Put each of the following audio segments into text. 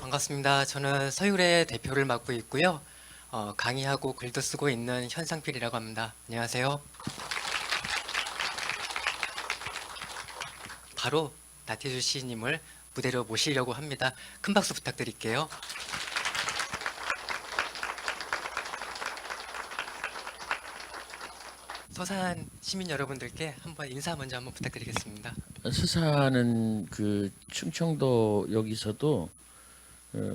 반갑습니다. 저는 서울의 대표를 맡고 있고요. 강의하고 글도 쓰고 있는 현상필이라고 합니다. 안녕하세요. 바로 나태주 시인님을 무대로 모시려고 합니다. 큰 박수 부탁드릴게요. 서산 시민 여러분들께 인사 먼저 한번 부탁드리겠습니다. 서산은 그 충청도 여기서도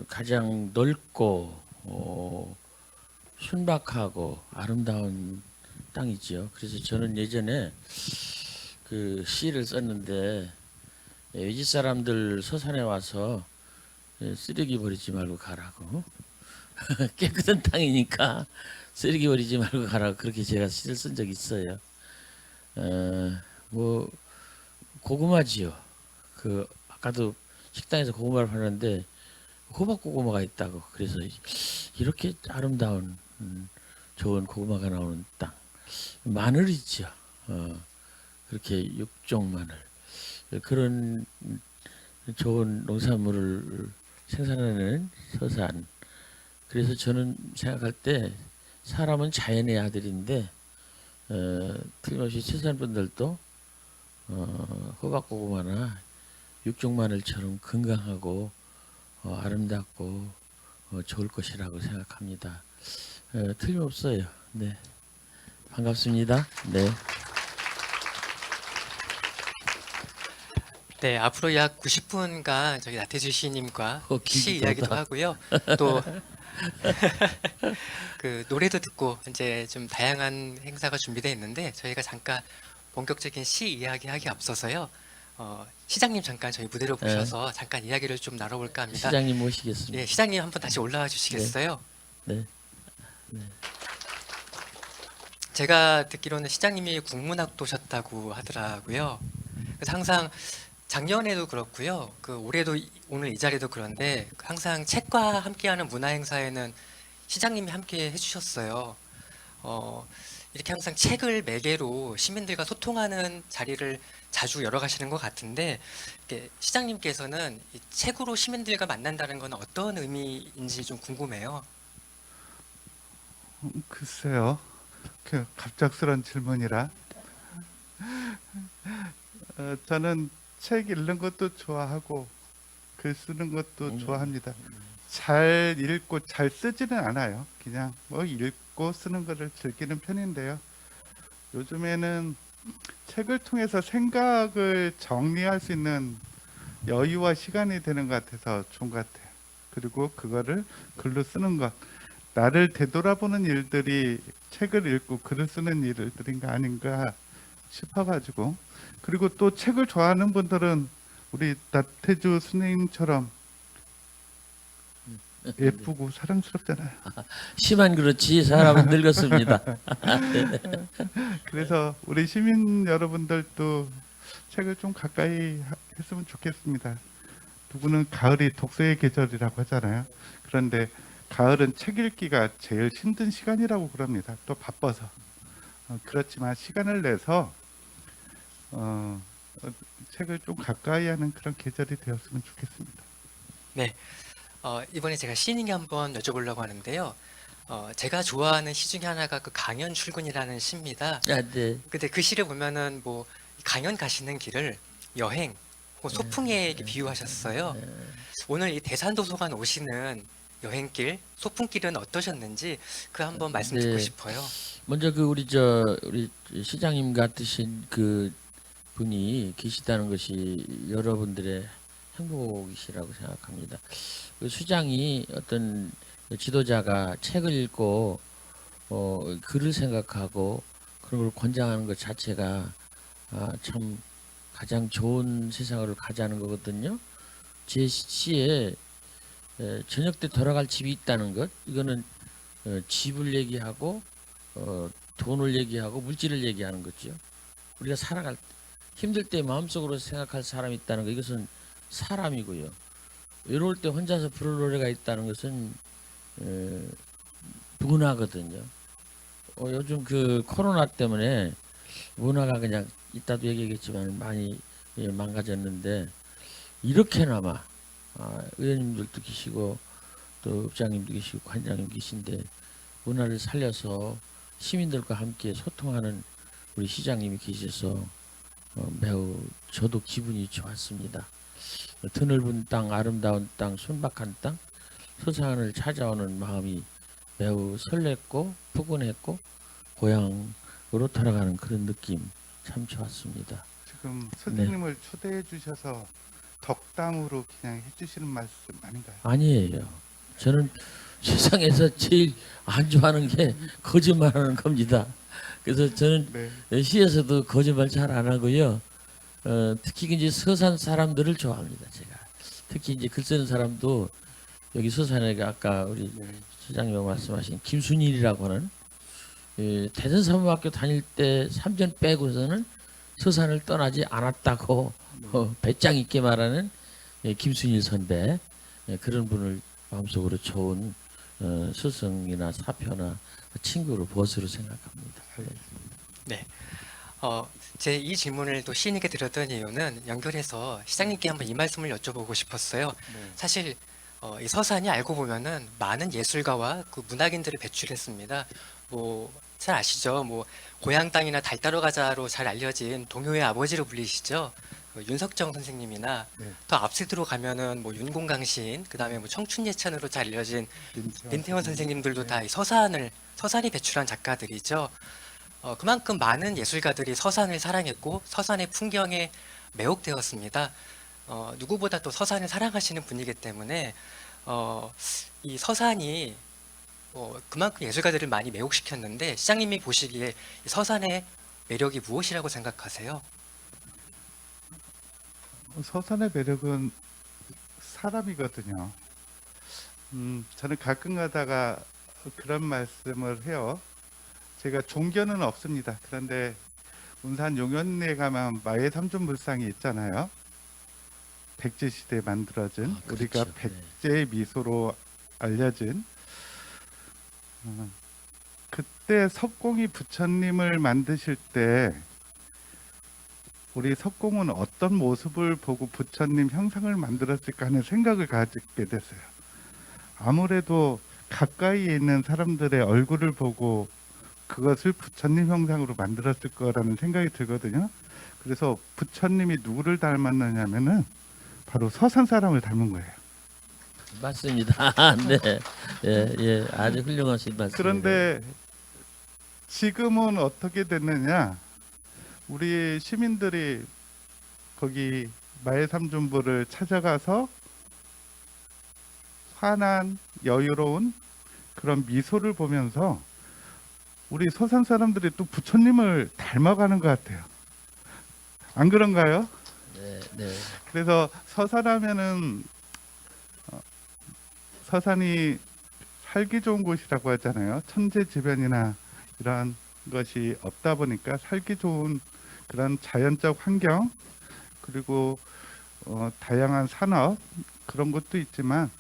가장 넓고 순박하고 아름다운 땅이지요. 그래서 저는 예전에 그 시를 썼는데 외지 사람들 서산에 와서 쓰레기 버리지 말고 가라고 깨끗한 땅이니까 쓰레기 버리지 말고 가라고 그렇게 제가 시를 쓴 적이 있어요. 뭐 고구마지요. 그 아까도 식당에서 고구마를 파는데 호박 고구마가 있다고. 그래서 이렇게 아름다운 좋은 고구마가 나오는 땅. 마늘이죠. 그렇게 육종 마늘. 그런 좋은 농산물을 생산하는 서산. 그래서 저는 생각할 때 사람은 자연의 아들인데 틀림없이 서산 분들도 호박고구마나 육종마늘처럼 건강하고 아름답고 좋을 것이라고 생각합니다. 틀림없어요. 네, 반갑습니다. 네. 네, 앞으로 약 90분간 저희 나태주 시인님과 시 길기도 이야기도 하다. 하고요. 또 그 노래도 듣고 이제 좀 다양한 행사가 준비되어 있는데 저희가 잠깐 본격적인 시 이야기하기 앞서서요. 시장님 잠깐 저희 무대로 네. 모셔서 잠깐 이야기를 좀 나눠볼까 합니다. 시장님 모시겠습니다. 예, 시장님 한번 다시 올라와 주시겠어요? 네. 제가 듣기로는 시장님이 국문학도셨다고 하더라고요. 그래서 항상 작년에도 그렇고요. 그 올해도 오늘 이 자리도 그런데 항상 책과 함께하는 문화 행사에는 시장님이 함께 해주셨어요. 이렇게 항상 책을 매개로 시민들과 소통하는 자리를 자주 열어가시는 것 같은데 이렇게 시장님께서는 이 책으로 시민들과 만난다는 건 어떤 의미인지 좀 궁금해요. 글쎄요. 그 갑작스런 질문이라. 저는 책 읽는 것도 좋아하고 글 쓰는 것도 좋아합니다. 잘 읽고 잘 쓰지는 않아요. 그냥 뭐 읽고 쓰는 거를 즐기는 편인데요. 요즘에는 책을 통해서 생각을 정리할 수 있는 여유와 시간이 되는 것 같아서 좋은 것 같아요. 그리고 그거를 글로 쓰는 것. 나를 되돌아보는 일들이 책을 읽고 글을 쓰는 일들인가 아닌가 싶어가지고, 그리고 또 책을 좋아하는 분들은 우리 나태주 스님처럼 예쁘고 사랑스럽잖아요. 시만 그렇지 사람은 늙었습니다. 그래서 우리 시민 여러분들도 책을 좀 가까이 했으면 좋겠습니다. 누구는 가을이 독서의 계절이라고 하잖아요. 그런데 가을은 책 읽기가 제일 힘든 시간이라고 그럽니다. 또 바빠서. 그렇지만 시간을 내서 책을 좀 가까이 하는 그런 계절이 되었으면 좋겠습니다. 네, 이번에 제가 시인에게 한번 여쭤보려고 하는데요. 제가 좋아하는 시 중에 하나가 그 강연 출근이라는 시입니다. 네. 근데 그 시를 보면은 뭐 강연 가시는 길을 여행, 소풍에 이렇게 비유하셨어요. 오늘 이 대산도서관 오시는 여행길, 소풍길은 어떠셨는지 그 한번 말씀 듣고 네. 싶어요. 먼저 그 우리 시장님 같으신 그 분이 계시다는 것이 여러분들의 행복이시라고 생각합니다. 그 수장이 어떤 지도자가 책을 읽고 글을 생각하고 그런 걸 권장하는 것 자체가 참 가장 좋은 세상으로 가자는 거거든요. 제 시에 저녁 때 돌아갈 집이 있다는 것, 이거는 집을 얘기하고 돈을 얘기하고 물질을 얘기하는 거죠. 우리가 살아갈 때, 힘들 때 마음속으로 생각할 사람이 있다는 거, 이것은 사람이고요. 외로울 때 혼자서 부를 노래가 있다는 것은 문화거든요. 요즘 그 코로나 때문에 문화가 그냥 이따도 얘기하겠지만 많이 망가졌는데 이렇게나마 의원님들도 계시고 또 읍장님도 계시고 관장님 계신데 문화를 살려서 시민들과 함께 소통하는 우리 시장님이 계셔서 매우 저도 기분이 좋았습니다. 드넓은 땅, 아름다운 땅, 순박한 땅, 서산을 찾아오는 마음이 매우 설렜고 푸근했고 고향으로 돌아가는 그런 느낌 참 좋았습니다. 지금 선생님을 초대해 주셔서 덕담으로 그냥 해주시는 말씀 아닌가요? 아니에요. 저는 세상에서 제일 안 좋아하는 게 거짓말하는 겁니다. 그래서 저는 네. 시에서도 거짓말 잘 안 하고요. 특히 이제 서산 사람들을 좋아합니다. 제가 특히 이제 글 쓰는 사람도 여기 서산에 아까 우리 시장님 말씀하신 김순일이라고 하는 대전사범학교 다닐 때 3전 빼고서는 서산을 떠나지 않았다고 배짱 있게 말하는 김순일 선배 그런 분을 마음속으로 좋은 스승이나 사표나 친구로 보스로 생각합니다. 네. 제 이 질문을 또 시인에게 드렸던 이유는 연결해서 시장님께 한번 이 말씀을 여쭤보고 싶었어요. 네. 사실 이 서산이 알고 보면은 많은 예술가와 그 문학인들을 배출했습니다. 뭐 잘 아시죠? 뭐 고향 땅이나 달 따러 가자로 잘 알려진 동요의 아버지로 불리시죠. 그 윤석정 선생님이나 네. 더 앞세대로 가면은 뭐 윤공강 시인, 그다음에 뭐 청춘예찬으로 잘 알려진 민태원 선생님들도 다 이 서산이 배출한 작가들이죠. 그만큼 많은 예술가들이 서산을 사랑했고 서산의 풍경에 매혹되었습니다. 누구보다 또 서산을 사랑하시는 분이기 때문에 이 서산이 그만큼 예술가들을 많이 매혹시켰는데 시장님이 보시기에 이 서산의 매력이 무엇이라고 생각하세요? 서산의 매력은 사람이거든요. 저는 가끔 가다가 그런 말씀을 해요. 제가 종교는 없습니다. 그런데 운산 용현리에 가면 마의 삼존불상이 있잖아요. 백제 시대에 만들어진 우리가 그렇죠. 백제의 미소로 알려진 그때 석공이 부처님을 만드실 때 우리 석공은 어떤 모습을 보고 부처님 형상을 만들었을까 하는 생각을 가지게 됐어요. 아무래도 가까이에 있는 사람들의 얼굴을 보고 그것을 부처님 형상으로 만들었을 거라는 생각이 들거든요. 그래서 부처님이 누구를 닮았느냐면은 바로 서산 사람을 닮은 거예요. 맞습니다. 네, 예, 아주 훌륭하신 말씀. 그런데 지금은 어떻게 됐느냐? 우리 시민들이 거기 마해삼존부를 찾아가서 환한 여유로운 그런 미소를 보면서 우리 서산 사람들이 또 부처님을 닮아가는 것 같아요. 안 그런가요? 네. 그래서 서산하면은 서산이 살기 좋은 곳이라고 하잖아요. 천재지변이나 이런 것이 없다 보니까 살기 좋은 그런 자연적 환경 그리고 다양한 산업 그런 것도 있지만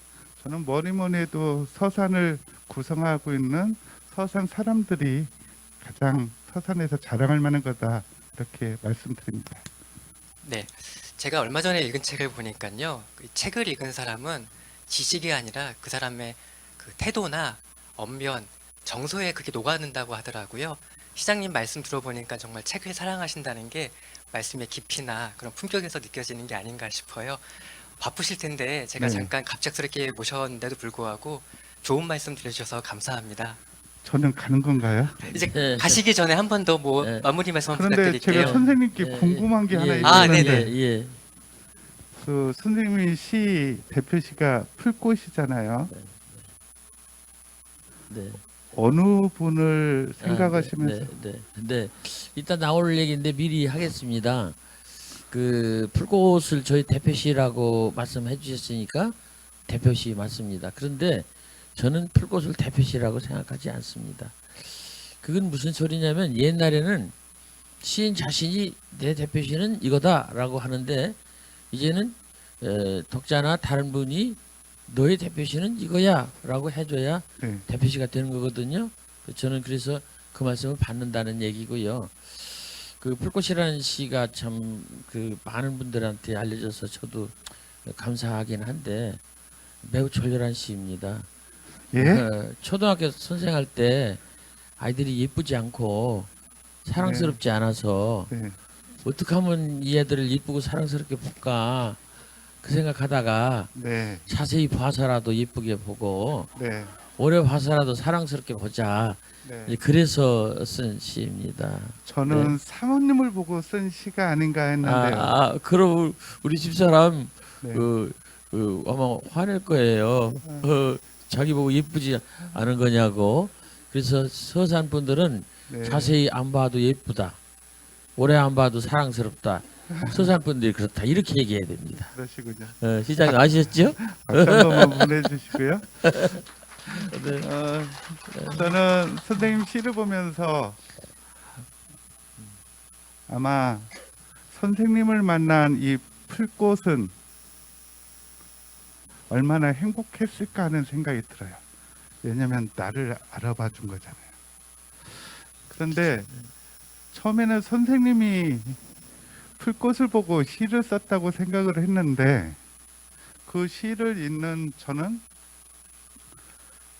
저는 뭐니 해도 서산을 구성하고 있는 서산 사람들이 가장 서산에서 자랑할 만한 거다 이렇게 말씀드립니다. 네, 제가 얼마 전에 읽은 책을 보니까요, 그 책을 읽은 사람은 지식이 아니라 그 사람의 그 태도나 언변, 정서에 그게 녹아든다고 하더라고요. 시장님 말씀 들어보니까 정말 책을 사랑하신다는 게 말씀의 깊이나 그런 품격에서 느껴지는 게 아닌가 싶어요. 바쁘실 텐데 제가 네. 잠깐 갑작스럽게 모셨는데도 불구하고 좋은 말씀 들려주셔서 감사합니다. 저는 가는 건가요? 이제 네. 가시기 전에 한 번 더 뭐 네. 마무리 말씀 한번 그런데 제가 부탁드릴게요. 선생님께 예, 궁금한 게 하나 아, 있는데 네네. 예. 그 선생님이 시 대표시가 풀꽃이잖아요. 네. 어느 분을 생각하시면서 네. 이따 나올 얘기인데 미리 하겠습니다. 그 풀꽃을 저희 대표시라고 말씀해 주셨으니까 대표시 맞습니다. 그런데 저는 풀꽃을 대표시라고 생각하지 않습니다. 그건 무슨 소리냐면 옛날에는 시인 자신이 내 대표시는 이거다라고 하는데 이제는 독자나 다른 분이 너의 대표시는 이거야라고 해줘야 네. 대표시가 되는 거거든요. 저는 그래서 그 말씀을 받는다는 얘기고요. 그 풀꽃이라는 시가 참 그 많은 분들한테 알려져서 저도 감사하긴 한데 매우 졸렬한 시입니다. 예? 초등학교 선생할 때 아이들이 예쁘지 않고 사랑스럽지 않아서 네. 어떻게 하면 이 애들을 예쁘고 사랑스럽게 볼까 그 생각하다가 네. 자세히 봐서라도 예쁘게 보고 네. 오래 봐서라도 사랑스럽게 보자. 네. 이제 그래서 쓴 시입니다. 저는 사모님을 보고 쓴 시가 아닌가 했는데요. 그럼 우리 집사람 네. 아마 화낼 거예요. 자기 보고 예쁘지 않은 거냐고. 그래서 서산 분들은 네. 자세히 안 봐도 예쁘다. 오래 안 봐도 사랑스럽다. 서산 분들이 그렇다. 이렇게 얘기해야 됩니다. 그러시군요. 시장님 아시겠죠? 박수 한 번만 보내주시고요. 네. 저는 선생님 시를 보면서 아마 선생님을 만난 이 풀꽃은 얼마나 행복했을까 하는 생각이 들어요. 왜냐하면 나를 알아봐 준 거잖아요. 그런데 처음에는 선생님이 풀꽃을 보고 시를 썼다고 생각을 했는데 그 시를 읽는 저는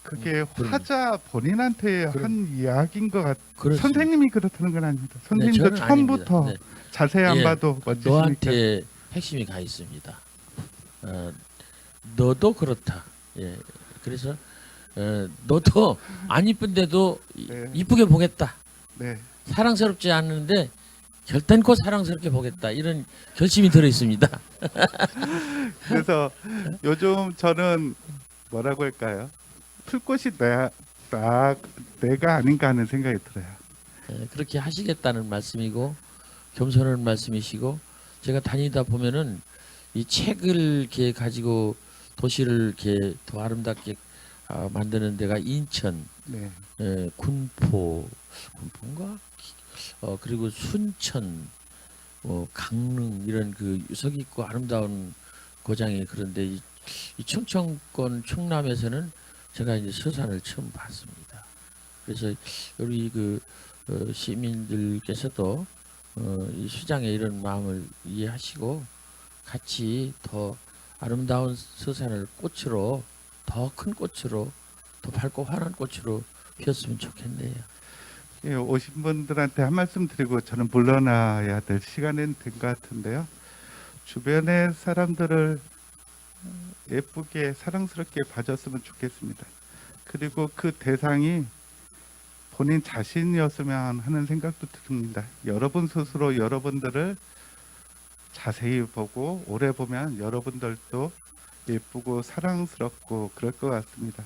그게 그럼. 화자 본인한테 한 이야기인 것 같아요. 그렇습니다. 선생님이 그렇다는 건 아닙니다. 선생님도 저는 처음부터 아닙니다. 네. 자세히 안 예, 봐도 멋지시니까. 너한테 핵심이 가 있습니다. 너도 그렇다. 예. 그래서 너도 안 이쁜데도 네. 이쁘게 보겠다. 네. 사랑스럽지 않은데 결단코 사랑스럽게 보겠다. 이런 결심이 들어 있습니다. 그래서 요즘 저는 뭐라고 할까요? 풀꽃이 내가 아닌가 하는 생각이 들어요. 그렇게 하시겠다는 말씀이고 겸손한 말씀이시고 제가 다니다 보면은 이 책을 이렇게 가지고 도시를 이렇게 더 아름답게 만드는 데가 인천, 네. 군포인가? 그리고 순천, 강릉 이런 그 유석 있고 아름다운 고장이 그런데 이 충청권 충남에서는 제가 이제 서산을 처음 봤습니다. 그래서 우리 시민들께서도 이 시장의 이런 마음을 이해하시고 같이 더 아름다운 서산을 꽃으로 더 큰 꽃으로 더 밝고 환한 꽃으로 피웠으면 좋겠네요. 예, 오신 분들한테 한 말씀 드리고 저는 물러나야 될 시간은 된 것 같은데요. 주변의 사람들을 예쁘게 사랑스럽게 봐줬으면 좋겠습니다. 그리고 그 대상이 본인 자신이었으면 하는 생각도 듭니다. 여러분 스스로 여러분들을 자세히 보고 오래 보면 여러분들도 예쁘고 사랑스럽고 그럴 것 같습니다.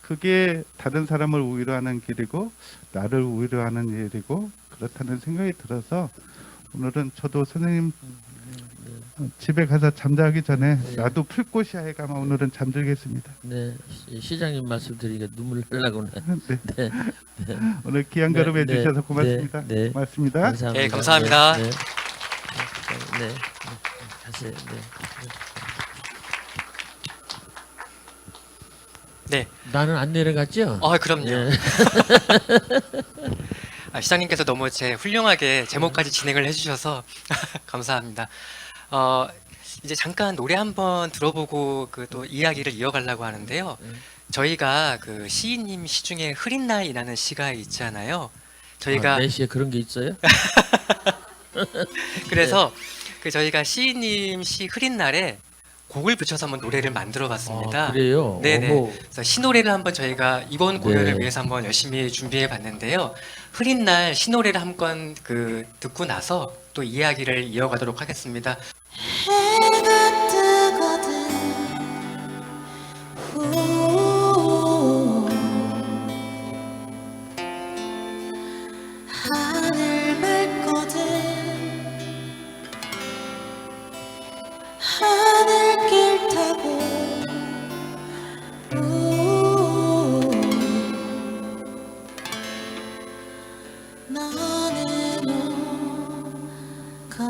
그게 다른 사람을 위로하는 길이고 나를 위로하는 일이고 그렇다는 생각이 들어서 오늘은 저도 선생님 집에 가서 잠자기 전에 나도 풀꽃이야 해가 오늘은 잠들겠습니다. 네, 시장님 말씀 드리니까 눈물 나려고 네. 네. 오늘 귀한 걸음 해주셔서 고맙습니다. 네. 고맙습니다. 감사합니다. 네, 감사합니다. 네. 네. 가세요. 네. 네. 나는 안 내려갔죠? 그럼요. 예. 시장님께서 너무 훌륭하게 제목까지 진행을 해주셔서 감사합니다. 이제 잠깐 노래 한번 들어보고 또 이야기를 이어가려고 하는데요. 저희가 그 시인님 시 중에 흐린 날이라는 시가 있잖아요. 저희가 4시에 그런 게 있어요? 그래서 저희가 시인님 시 흐린 날에 곡을 붙여서 한번 노래를 만들어봤습니다. 그래요? 네네. 어허. 그래서 신노래를 한번 저희가 이번 공연을 네. 위해서 한번 열심히 준비해봤는데요. 흐린 날 신노래를 한번 듣고 나서 또 이야기를 이어가도록 하겠습니다. 해가 뜨거든 하늘 맑거든 하늘길 타고 너는 오가라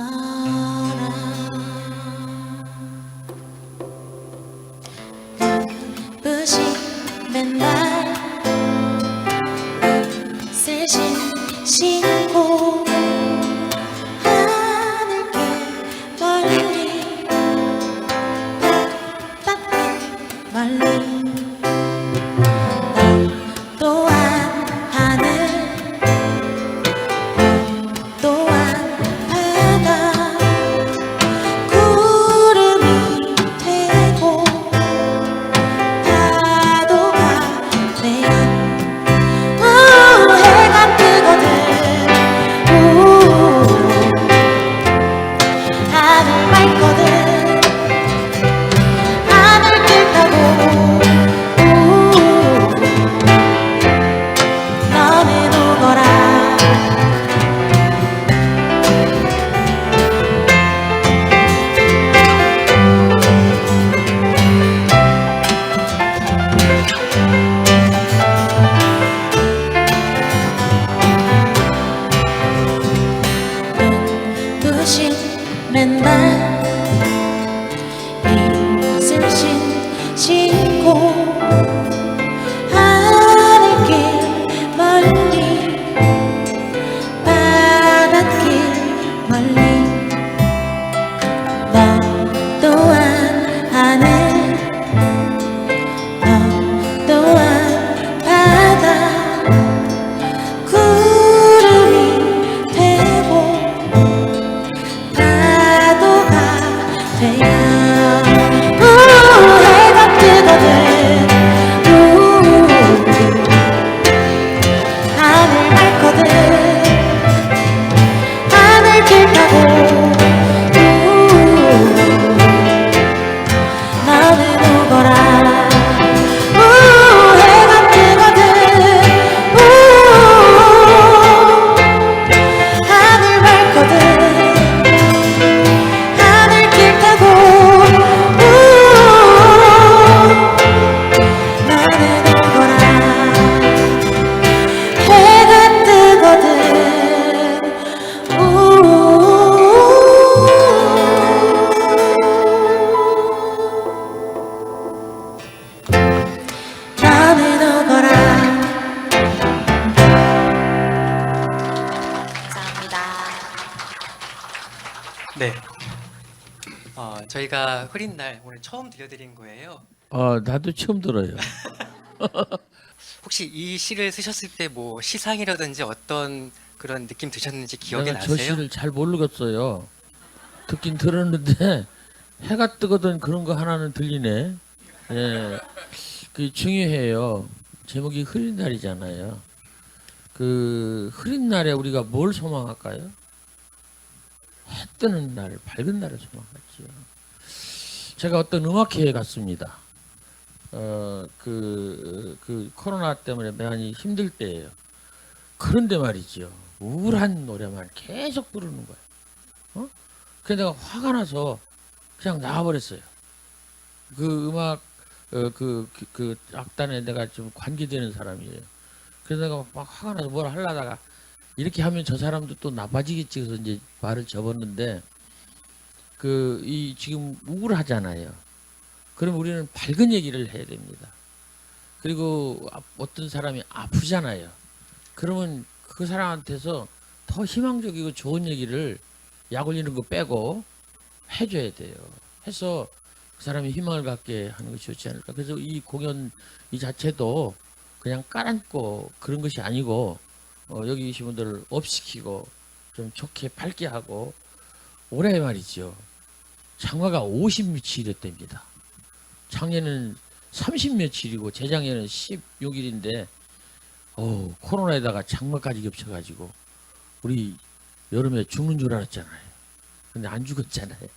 맨날 이것을 신고 하늘길 멀리 바닷길 멀리 너 또한 하늘 너 또한 바다 구름이 되고 파도가 되어 해가 뜨거든 하늘 맑거든 하늘길 타고 너는 오거라 해가 뜨거든 하늘 맑거든 하늘길 타고 너는 오거라 해가 뜨거든 너는 오거라. 감사합니다. 네. 저희가 흐린 날 오늘 처음 들려드린 거예요. 나도 처음 들어요. 혹시 이 시를 쓰셨을 때 뭐 시상이라든지 어떤 그런 느낌 드셨는지 기억이 내가 저 나세요? 시를 잘 모르겠어요. 듣긴 들었는데 해가 뜨거든 그런 거 하나는 들리네. 예, 그 중요해요. 제목이 흐린 날이잖아요. 그 흐린 날에 우리가 뭘 소망할까요? 해 뜨는 날, 밝은 날을 소망하지요. 제가 어떤 음악회에 갔습니다. 그 코로나 때문에 많이 힘들 때예요. 그런데 말이죠. 우울한 노래만 계속 부르는 거예요. 그래서 내가 화가 나서 그냥 나와버렸어요. 그 음악 그 악단에 내가 좀 관계되는 사람이에요. 그래서 내가 막 화가 나서 뭘 하려다가 이렇게 하면 저 사람도 또 나빠지겠지 그래서 이제 말을 접었는데 이 지금 우울하잖아요. 그럼 우리는 밝은 얘기를 해야 됩니다. 그리고 어떤 사람이 아프잖아요. 그러면 그 사람한테서 더 희망적이고 좋은 얘기를 약 올리는 거 빼고 해줘야 돼요. 해서 그 사람이 희망을 갖게 하는 것이 좋지 않을까. 그래서 이 공연 이 자체도 그냥 깔아앉고 그런 것이 아니고 여기 계신 분들을 업시키고 좀 좋게 밝게 하고 올해 말이죠. 장마가 50며칠이었답니다. 작년에는 30며칠이고 재작년에는 16일인데 코로나에다가 장마까지 겹쳐가지고 우리 여름에 죽는 줄 알았잖아요. 근데 안 죽었잖아요.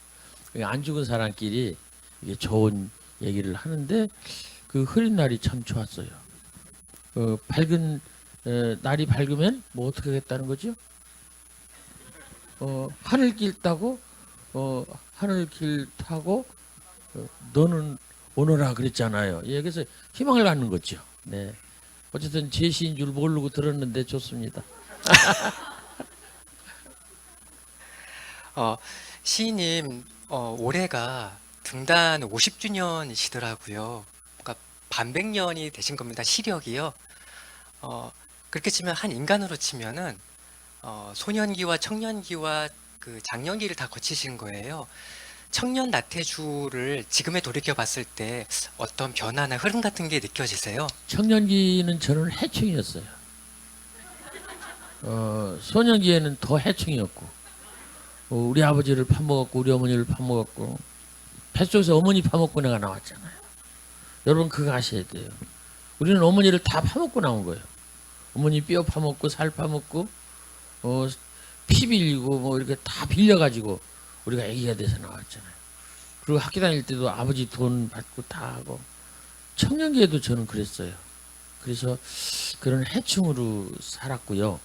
안 죽은 사람끼리 이게 좋은 얘기를 하는데 그 흐린 날이 참 좋았어요. 밝은 날이 밝으면 뭐 어떻게 하겠다는 거죠? 하늘길 타고 하늘길 타고 너는 오너라 그랬잖아요. 예, 그래서 희망을 갖는 거죠. 네. 어쨌든 제 시인 줄 모르고 들었는데 좋습니다. 시인님 올해가 등단 50주년이시더라고요. 그러니까 반백년이 되신 겁니다. 시력이요. 그렇게 치면 한 인간으로 치면은 소년기와 청년기와 그 장년기를 다 거치신 거예요. 청년 나태주를 지금에 돌이켜 봤을 때 어떤 변화나 흐름 같은 게 느껴지세요? 청년기는 저는 해충이었어요. 소년기에는 더 해충이었고 우리 아버지를 파먹었고 우리 어머니를 파먹었고 뱃속에서 어머니 파먹고 내가 나왔잖아요. 여러분 그거 아셔야 돼요. 우리는 어머니를 다 파먹고 나온 거예요. 어머니 뼈 파먹고 살 파먹고 피 빌리고 뭐 이렇게 다 빌려가지고 우리가 아기가 돼서 나왔잖아요. 그리고 학교 다닐 때도 아버지 돈 받고 다 하고 청년기에도 저는 그랬어요. 그래서 그런 해충으로 살았고요.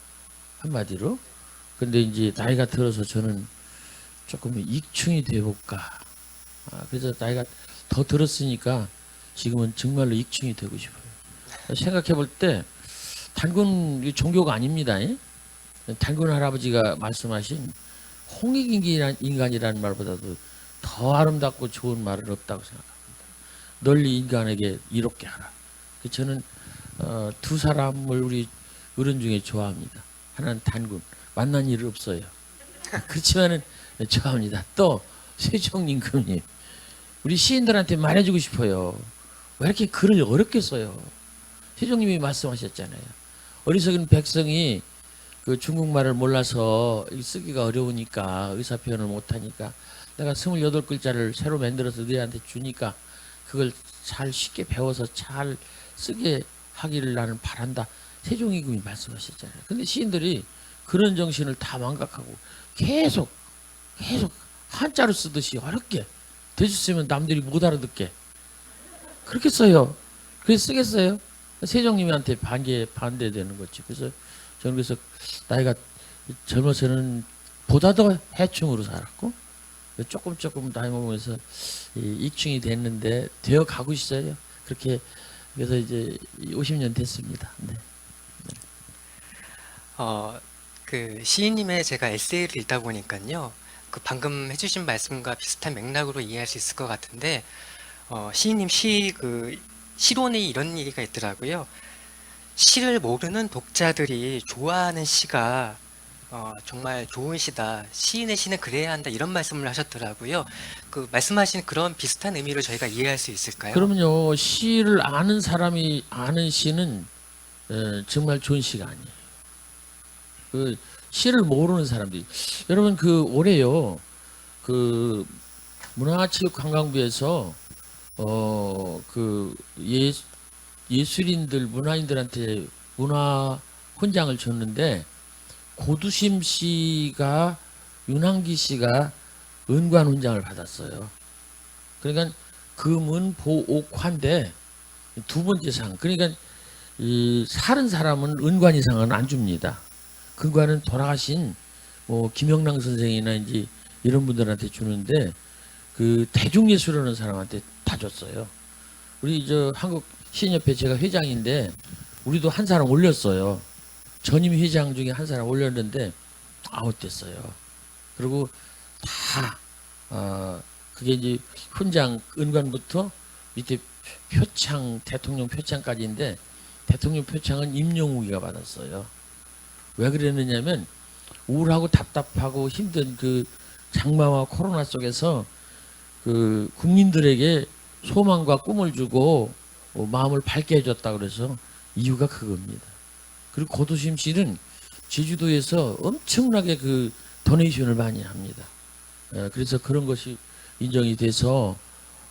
한마디로. 근데 이제 나이가 들어서 저는 조금 익충이 되어볼까. 그래서 나이가 더 들었으니까 지금은 정말로 익충이 되고 싶어요. 생각해 볼 때 단군 종교가 아닙니다. 단군 할아버지가 말씀하신 홍익인간이라는 말보다도 더 아름답고 좋은 말은 없다고 생각합니다. 널리 인간에게 이롭게 하라. 저는 두 사람을 우리 어른 중에 좋아합니다. 하나는 단군, 만난 일 없어요. 그렇지만은 좋아합니다. 또 세종임금님, 우리 시인들한테 말해주고 싶어요. 왜 이렇게 글을 어렵게 써요? 세종님이 말씀하셨잖아요. 어리석은 백성이 그 중국말을 몰라서 쓰기가 어려우니까 의사 표현을 못하니까 내가 28글자를 새로 만들어서 너희한테 주니까 그걸 잘 쉽게 배워서 잘 쓰게 하기를 나는 바란다. 세종임금이 말씀하셨잖아요. 근데 시인들이 그런 정신을 다 망각하고 계속 한자로 쓰듯이 어렵게 대주 쓰면 남들이 못 알아듣게 그렇게 써요. 그래서 쓰겠어요? 세종님한테 반대되는 거지. 그래서 저는 그래서 나이가 젊어서는 보다 더 해충으로 살았고 조금 나이 먹으면서 익충이 됐는데 되어 가고 있어요. 그렇게 그래서 이제 50년 됐습니다. 네. 그 시인님의 제가 에세이를 읽다 보니까요. 그 방금 해주신 말씀과 비슷한 맥락으로 이해할 수 있을 것 같은데 시인님 시론에 이런 얘기가 있더라고요. 시를 모르는 독자들이 좋아하는 시가 정말 좋은 시다. 시인의 시는 그래야 한다. 이런 말씀을 하셨더라고요. 그 말씀하신 그런 비슷한 의미로 저희가 이해할 수 있을까요? 그러면요, 시를 아는 사람이 아는 시는 정말 좋은 시가 아니에요. 그 시를 모르는 사람들이 여러분 그 올해요 그 문화체육관광부에서 그 예술인들 문화인들한테 문화 훈장을 줬는데 고두심 씨가 윤항기 씨가 은관 훈장을 받았어요. 그러니까 금은보옥환인데 두 번째 상. 그러니까 이 사는 사람은 은관 이상은 안 줍니다. 근관은 돌아가신 김영랑 선생이나 이제 이런 분들한테 주는데 그 대중예술하는 사람한테 다 줬어요. 우리 저 한국 시인협회 제가 회장인데 우리도 한 사람 올렸어요. 전임 회장 중에 한 사람 올렸는데 아웃됐어요. 그리고 다 그게 이제 훈장 은관부터 밑에 표창 대통령 표창까지인데 대통령 표창은 임영웅이가 받았어요. 왜 그랬느냐면 우울하고 답답하고 힘든 그 장마와 코로나 속에서 그 국민들에게 소망과 꿈을 주고 마음을 밝게 해줬다 그래서 이유가 그겁니다. 그리고 고두심 씨는 제주도에서 엄청나게 그 도네이션을 많이 합니다. 그래서 그런 것이 인정이 돼서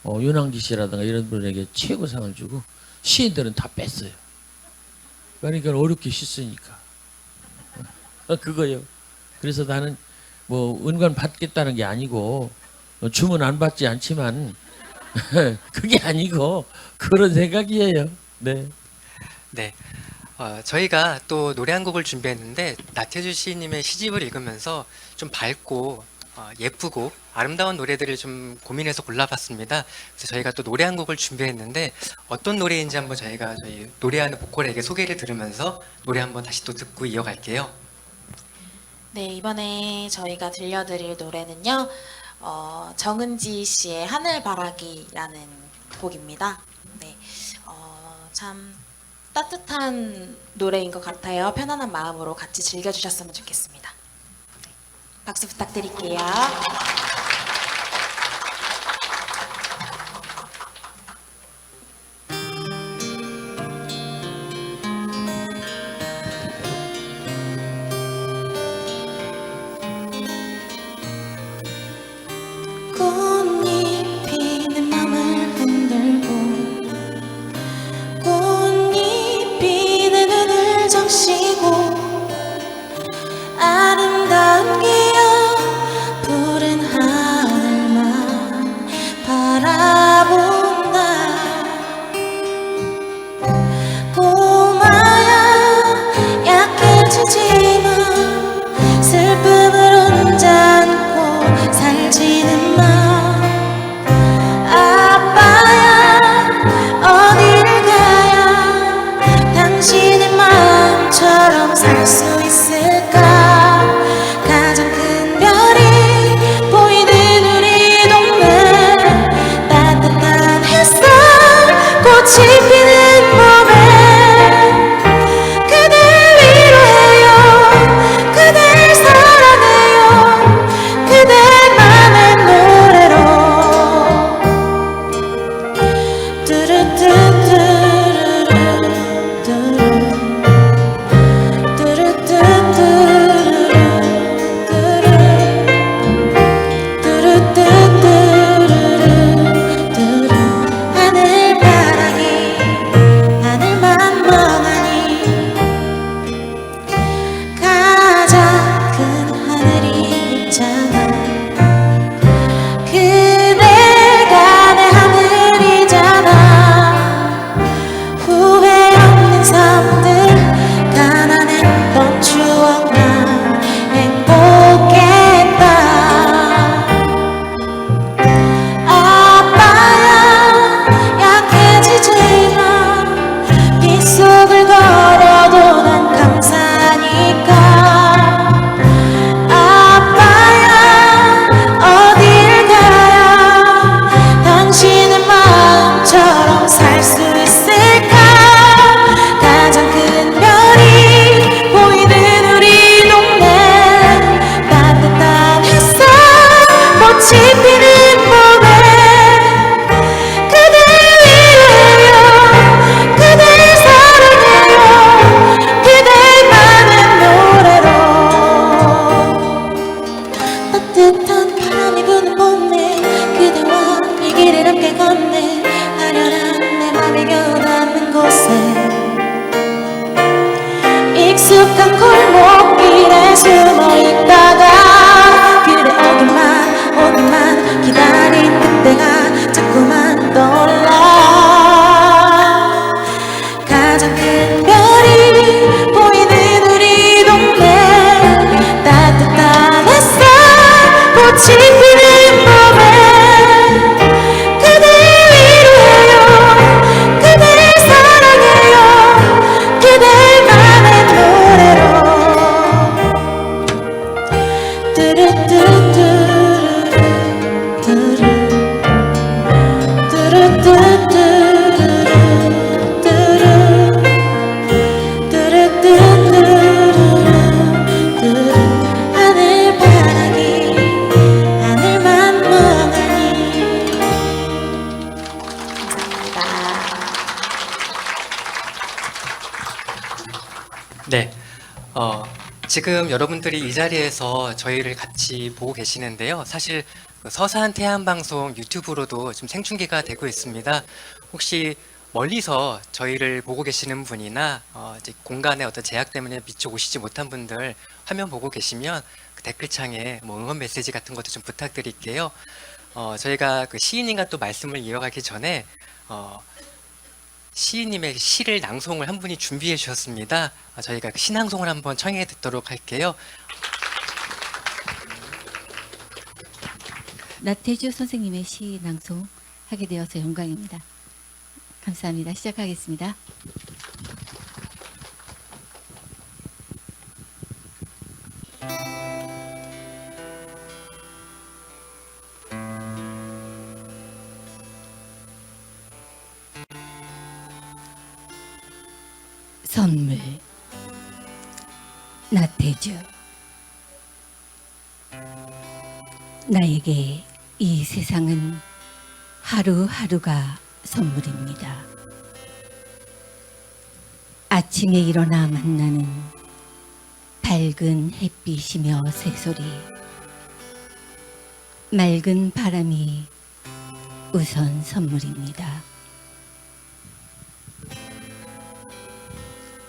윤항기 씨라든가 이런 분에게 최고상을 주고 시인들은 다 뺐어요. 그러니까 어렵게 씻으니까. 그거요. 그래서 나는 은관 받겠다는 게 아니고 주문 안 받지 않지만 그게 아니고 그런 생각이에요. 네. 네. 저희가 또 노래 한 곡을 준비했는데 나태주 시인님의 시집을 읽으면서 좀 밝고 예쁘고 아름다운 노래들을 좀 고민해서 골라봤습니다. 그래서 저희가 또 노래 한 곡을 준비했는데 어떤 노래인지 한번 저희가 저희 노래하는 보컬에게 소개를 들으면서 노래 한번 다시 또 듣고 이어갈게요. 네, 이번에 저희가 들려드릴 노래는요, 정은지 씨의 하늘바라기라는 곡입니다. 네, 참 따뜻한 노래인 것 같아요. 편안한 마음으로 같이 즐겨주셨으면 좋겠습니다. 네, 박수 부탁드릴게요. 꽃잎이 내 맘을 흔들고 꽃잎이 내 눈을 적시고 아름다운 기억 푸른 하늘만 바라본다. 꼬마야 약해지지만 슬픔을 혼자 안고 살지는 마. 아빠야 어디를 가야 당신의 마음처럼 살 수 있을까. 가장 큰 별이 지피는 밤에 그댈 위로해요 그댈 사랑해요 그댈 맘의 노래로 뚜루뚜뚜루뚜루 하늘바라기 하늘만 멍하니. 네. 지금 여러분들이 이 자리에서 저희를 같이 보고 계시는데요. 사실 그 서산 태안방송 유튜브로도 좀 생중계가 되고 있습니다. 혹시 멀리서 저희를 보고 계시는 분이나 이제 공간의 어떤 제약 때문에 미처 오시지 못한 분들 화면 보고 계시면 그 댓글창에 뭐 응원 메시지 같은 것도 좀 부탁드릴게요. 저희가 그 시인님과 또 말씀을 이어가기 전에 시인님의 시를 낭송을 한 분이 준비해 주셨습니다. 저희가 그 시낭송을 한번 청해 듣도록 할게요. 나태주 선생님의 시 낭송하게 되어서 영광입니다. 감사합니다. 시작하겠습니다. 선물 나태주 나에게 이 세상은 하루하루가 선물입니다. 아침에 일어나 만나는 밝은 햇빛이며 새소리, 맑은 바람이 우선 선물입니다.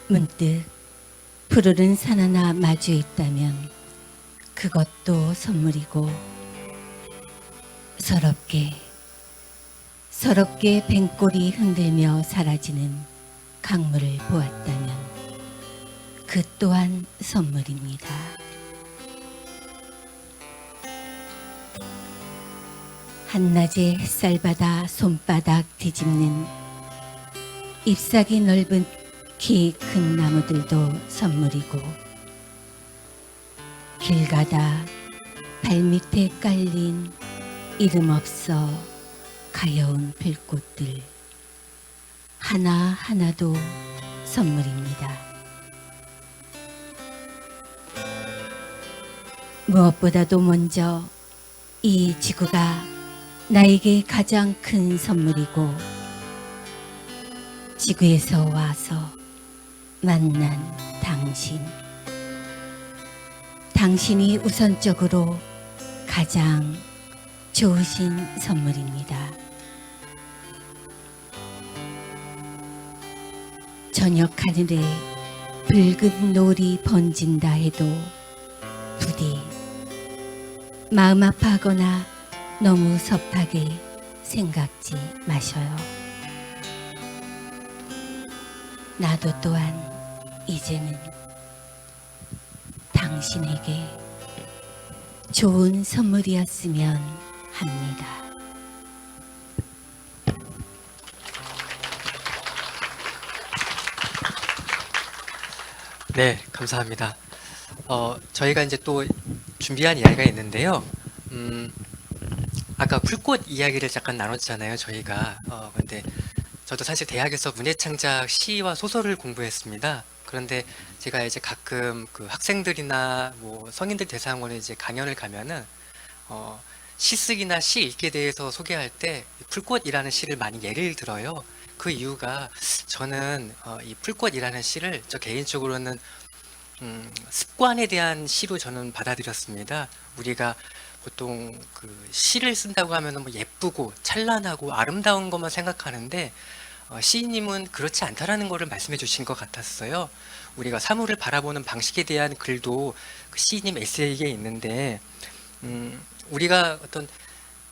문득 푸르른 산 하나 마주 있다면 그것도 선물이고, 서럽게 뱅골이 흔들며 사라지는 강물을 보았다면 그 또한 선물입니다. 한낮에 햇살바다 손바닥 뒤집는 잎사귀 넓은 키 큰 나무들도 선물이고, 길 가다 발밑에 깔린 이름 없어 가여운 들꽃들 하나하나도 선물입니다. 무엇보다도 먼저 이 지구가 나에게 가장 큰 선물이고, 지구에서 와서 만난 당신이 우선적으로 가장 좋으신 선물입니다. 저녁 하늘에 붉은 노을이 번진다 해도 부디 마음 아파하거나 너무 섭하게 생각지 마셔요. 나도 또한 이제는 당신에게 좋은 선물이었으면 합니다. 네, 감사합니다. 저희가 이제 또 준비한 이야기가 있는데요. 아까 풀꽃 이야기를 잠깐 나눴잖아요, 저희가. 근데 저도 사실 대학에서 문예창작 시와 소설을 공부했습니다. 그런데 제가 이제 가끔 그 학생들이나 뭐 성인들 대상으로 이제 강연을 가면은 시쓰기나 시 읽기에 대해서 소개할 때 풀꽃이라는 시를 많이 예를 들어요. 그 이유가 저는 이 풀꽃이라는 시를 저 개인적으로는 습관에 대한 시로 저는 받아들였습니다. 우리가 보통 그 시를 쓴다고 하면은 뭐 예쁘고 찬란하고 아름다운 것만 생각하는데 시인님은 그렇지 않다라는 것을 말씀해 주신 것 같았어요. 우리가 사물을 바라보는 방식에 대한 글도 그 시인님 에세이에 있는데 우리가 어떤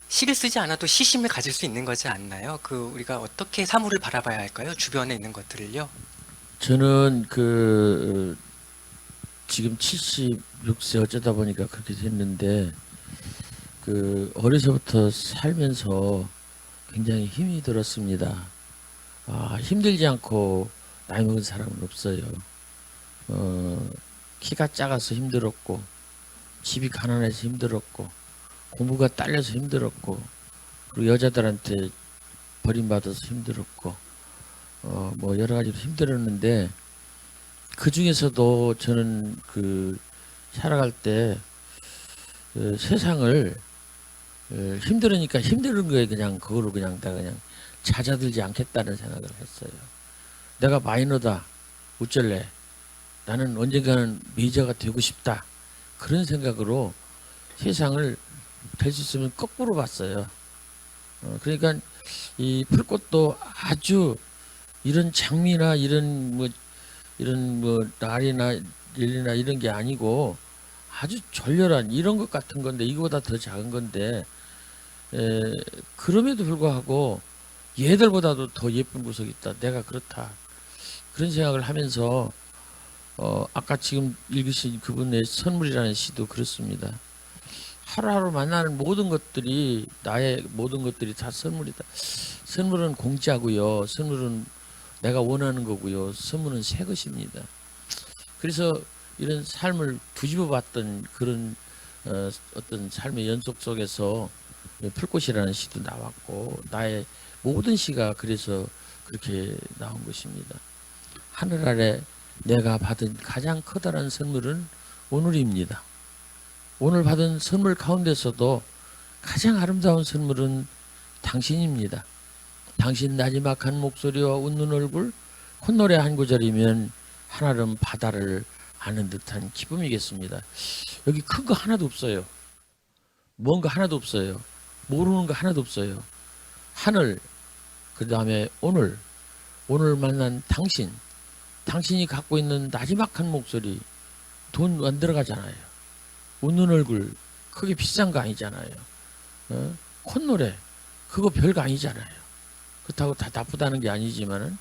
시를 쓰지 않아도 시심을 가질 수 있는 거지 않나요? 그 우리가 어떻게 사물을 바라봐야 할까요? 주변에 있는 것들을요. 저는 지금 76세 어쩌다 보니까 그렇게 됐는데 그 어려서부터 살면서 굉장히 힘이 들었습니다. 힘들지 않고 나이 먹은 사람은 없어요. 키가 작아서 힘들었고, 집이 가난해서 힘들었고, 공부가 딸려서 힘들었고, 그리고 여자들한테 버림받아서 힘들었고, 뭐 여러 가지로 힘들었는데, 그 중에서도 저는 그 살아갈 때 세상을 힘들으니까 힘든 거에 그냥 그거로 그냥 내가 그냥 잦아들지 않겠다는 생각을 했어요. 내가 마이너다. 어쩔래. 나는 언젠가는 메이저가 되고 싶다. 그런 생각으로 세상을 될 수 있으면 거꾸로 봤어요. 그러니까 이 풀꽃도 아주 이런 장미나 이런 뭐 날이나 릴리나 이런 게 아니고 아주 졸렬한 이런 것 같은 건데 이거보다 더 작은 건데 그럼에도 불구하고 얘들보다도 더 예쁜 구석이 있다. 내가 그렇다. 그런 생각을 하면서 아까 지금 읽으신 그분의 선물이라는 시도 그렇습니다. 하루하루 만나는 모든 것들이 나의 모든 것들이 다 선물이다. 선물은 공짜고요. 선물은 내가 원하는 거고요. 선물은 새 것입니다. 그래서 이런 삶을 뒤집어 봤던 그런 어떤 삶의 연속 속에서 풀꽃이라는 시도 나왔고 나의 모든 시가 그래서 그렇게 나온 것입니다. 하늘 아래 내가 받은 가장 커다란 선물은 오늘입니다. 오늘 받은 선물 가운데서도 가장 아름다운 선물은 당신입니다. 당신 나지막한 목소리와 웃는 얼굴, 콧노래 한 구절이면 한아름 바다를 아는 듯한 기쁨이겠습니다. 여기 큰 거 하나도 없어요. 뭔가 하나도 없어요. 모르는 거 하나도 없어요. 하늘, 그 다음에 오늘 만난 당신, 당신이 갖고 있는 나지막한 목소리, 돈 안 들어가잖아요. 웃는 얼굴, 그게 비싼 거 아니잖아요. 콧노래, 그거 별거 아니잖아요. 그렇다고 다 나쁘다는 게 아니지만은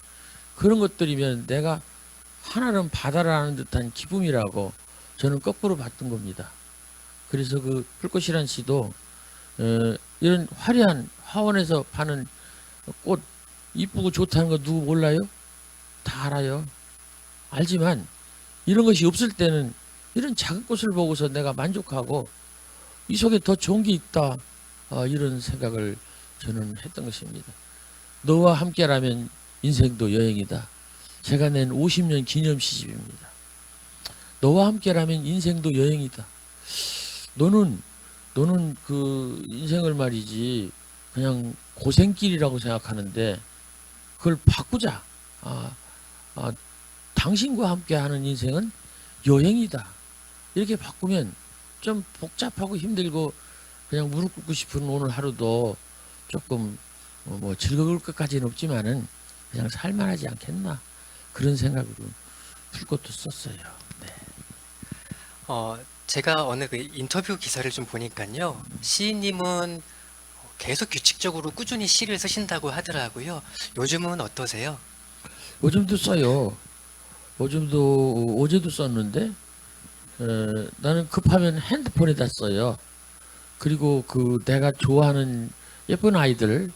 그런 것들이면 내가 하나는 바다를 아는 듯한 기쁨이라고 저는 거꾸로 봤던 겁니다. 그래서 그 풀꽃이란 시도 이런 화려한 화원에서 파는 꽃 이쁘고 좋다는 거 누구 몰라요? 다 알아요. 알지만 이런 것이 없을 때는 이런 작은 꽃을 보고서 내가 만족하고 이 속에 더 좋은 게 있다 이런 생각을 저는 했던 것입니다. 너와 함께라면 인생도 여행이다. 제가 낸 50년 기념 시집입니다. 너와 함께라면 인생도 여행이다. 너는 그 인생을 말이지 그냥 고생길이라고 생각하는데 그걸 바꾸자. 당신과 함께하는 인생은 여행이다. 이렇게 바꾸면 좀 복잡하고 힘들고 그냥 무릎 꿇고 싶은 오늘 하루도 조금 뭐 즐거울 것까지는 없지만은 그냥 살만하지 않겠나 그런 생각으로 풀꽃도 썼어요. 네. 제가 어느 그 인터뷰 기사를 좀 보니까요. 시인님은 계속 규칙적으로 꾸준히 시를 쓰신다고 하더라고요. 요즘은 어떠세요? 요즘도 써요. 요즘도 어제도 썼는데 나는 급하면 핸드폰에다 써요. 그리고 그 내가 좋아하는 예쁜 아이들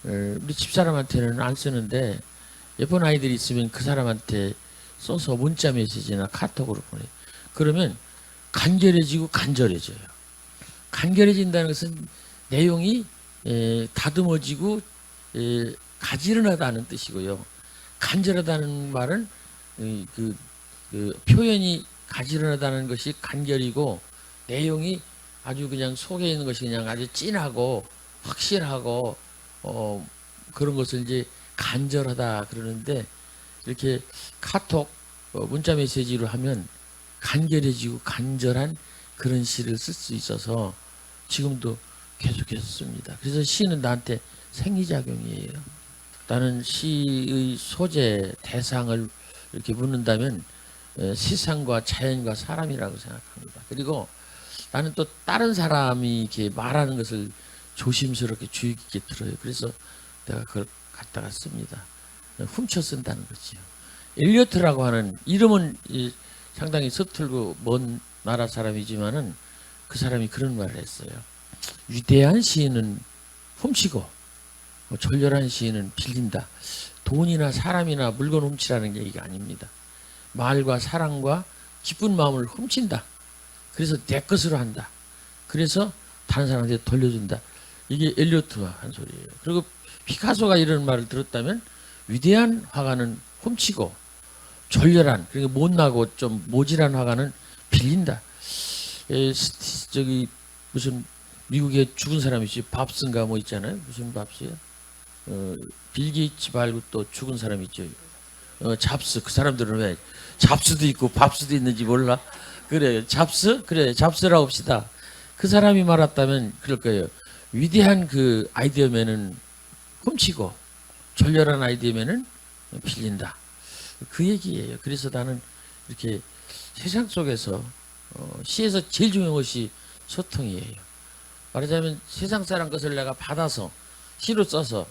우리 집사람한테는 안 쓰는데 예쁜 아이들이 있으면 그 사람한테 써서 문자 메시지나 카톡으로 보내. 그러면 간결해지고 간절해져요. 간결해진다는 것은 내용이 다듬어지고 가지런하다는 뜻이고요. 간절하다는 말은 그 표현이 가지런하다는 것이 간결이고 내용이 아주 그냥 속에 있는 것이 그냥 아주 진하고 확실하고 그런 것을 이제 간절하다 그러는데 이렇게 카톡 문자 메시지로 하면 간결해지고 간절한 그런 시를 쓸 수 있어서 지금도 계속해서 씁니다. 그래서 시는 나한테 생리작용이에요. 나는 시의 소재 대상을 이렇게 묻는다면 세상과 자연과 사람이라고 생각합니다. 그리고 나는 또 다른 사람이 이렇게 말하는 것을 조심스럽게 주의 깊게 들어요. 그래서 내가 그걸 갖다가 씁니다. 훔쳐 쓴다는 거죠. 엘리어트라고 하는 이름은 상당히 서툴고 먼 나라 사람이지만은 그 사람이 그런 말을 했어요. 위대한 시인은 훔치고 절렬한 시인은 빌린다. 돈이나 사람이나 물건 훔치라는 얘기가 아닙니다. 말과 사랑과 기쁜 마음을 훔친다. 그래서 내 것으로 한다. 그래서 다른 사람한테 돌려준다. 이게 엘리어트가 한 소리예요. 그리고 피카소가 이런 말을 들었다면 위대한 화가는 훔치고 절렬한, 그러니까 못나고 좀 모질한 화가는 빌린다. 저기 무슨 미국에 죽은 사람이 있지, 밥스인가 뭐 있잖아요. 무슨 밥스예요? 빌 게이츠 말고 또 죽은 사람 있죠. 잡스. 그 사람들은 왜 잡스도 있고 밥스도 있는지 몰라. 그래, 잡스? 그래, 잡스라고 합시다. 그 사람이 말았다면 그럴 거예요. 위대한 그 아이디어면은 훔치고 절렬한 아이디어면은 빌린다. 그 얘기예요. 그래서 나는 이렇게 세상 속에서 시에서 제일 중요한 것이 소통이에요. 말하자면 세상 사람 것을 내가 받아서 시로 써서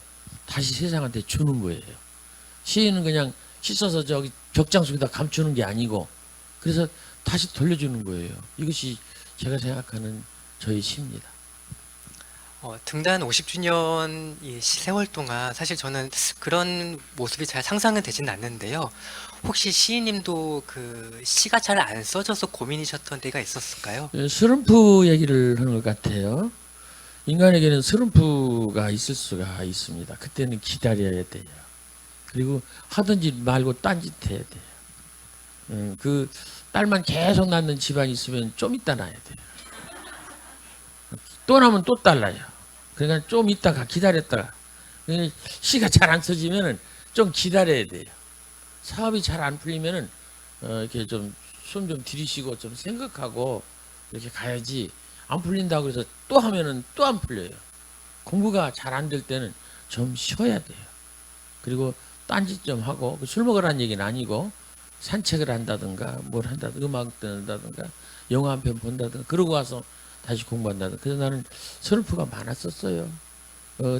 다시 세상한테 주는 거예요. 시인은 그냥 시 써서 저기 벽장 속에다 감추는 게 아니고 그래서 다시 돌려주는 거예요. 이것이 제가 생각하는 저희 시입니다. 등단 50주년 이 세월 동안 사실 저는 그런 모습이 잘 상상은 되진 않는데요. 혹시 시인님도 그 시가 잘 안 써져서 고민이셨던 때가 있었을까요? 스lum프 얘기를 하는 것 같아요. 인간에게는 스lum프가 있을 수가 있습니다. 그때는 기다려야 돼요. 그리고 하든지 말고 딴짓 해야 돼요. 그 딸만 계속 낳는 집안이 있으면 좀 이따 낳아야 돼요. 또 나면 또 딸 낳아요. 그러니까 좀 있다가 기다렸다가 시가 잘 안 써지면은 좀 기다려야 돼요. 사업이 잘 안 풀리면은 이렇게 좀 숨 좀 들이쉬고 좀 생각하고 이렇게 가야지. 안 풀린다고 해서 또 하면은 또 안 풀려요. 공부가 잘 안 될 때는 좀 쉬어야 돼요. 그리고 딴짓 좀 하고 술 먹으라는 얘기는 아니고 산책을 한다든가 뭘 한다든가 음악 듣는다든가 영화 한 편 본다든가 그러고 와서 다시 공부한다든가. 그래서 나는 슬럼프가 많았었어요.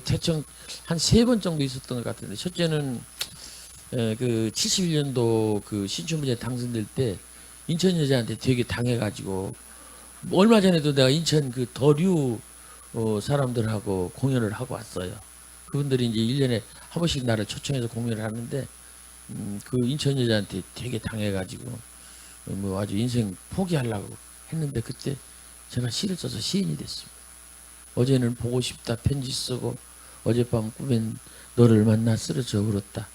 대충 한 3번 정도 있었던 것 같은데 첫째는 그 71년도 그 신춘문예 당선될 때 인천 여자한테 되게 당해가지고 얼마 전에도 내가 인천 그 더류 사람들하고 공연을 하고 왔어요. 그분들이 이제 1년에 한 번씩 나를 초청해서 공연을 하는데 그 인천 여자한테 되게 당해가지고 뭐 아주 인생 포기하려고 했는데 그때 제가 시를 써서 시인이 됐습니다. 어제는 보고 싶다 편지 쓰고 어젯밤 꿈엔 너를 만나 쓰러져 울었다.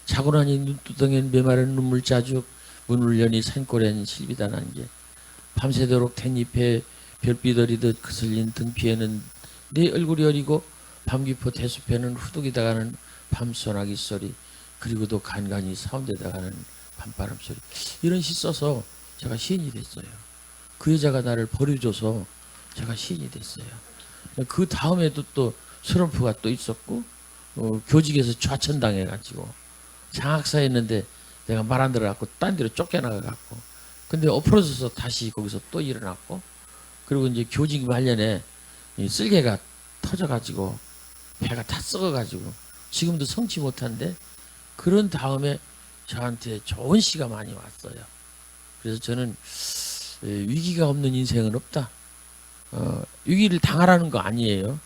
자고 나니 눈두덩엔 메마른 눈물 자죽 문을 여니 산골엔 실비다 난게 밤새도록 댄잎에 별빛 어리듯 그슬린 등피에는 내 얼굴이 어리고 밤기포 대숲에는 후둑이다 가는 밤소나기 소리 그리고도 간간히 사운데다 가는 밤바람 소리. 이런 시 써서 제가 시인이 됐어요. 그 여자가 나를 버려줘서 제가 시인이 됐어요. 그 다음에도 또 슬럼프가 또 있었고 교직에서 좌천당해가지고 장학사했는데 내가 말 안 들어갖고 딴 데로 쫓겨나가갖고 근데 엎어져서 다시 거기서 또 일어났고 그리고 이제 교직 말년에 이 쓸개가 터져가지고 배가 다 썩어가지고 지금도 성취 못한데 그런 다음에 저한테 좋은 시가 많이 왔어요. 그래서 저는 위기가 없는 인생은 없다. 위기를 당하라는 거 아니에요.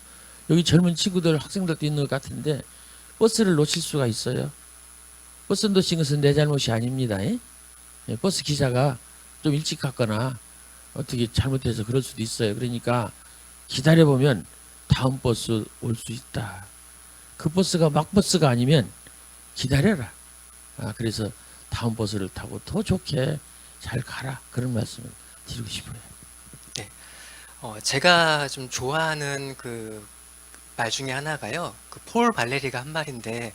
여기 젊은 친구들 학생들도 있는 것 같은데 버스를 놓칠 수가 있어요. 버스 놓친 것은 내 잘못이 아닙니다. 버스 기사가 좀 일찍 갔거나 어떻게 잘못해서 그럴 수도 있어요. 그러니까 기다려보면 다음 버스 올 수 있다. 그 버스가 막버스가 아니면 기다려라. 그래서 다음 버스를 타고 더 좋게 잘 가라. 그런 말씀을 드리고 싶어요. 제가 좀 좋아하는 그 말 중에 하나가요. 그 폴 발레리가 한 말인데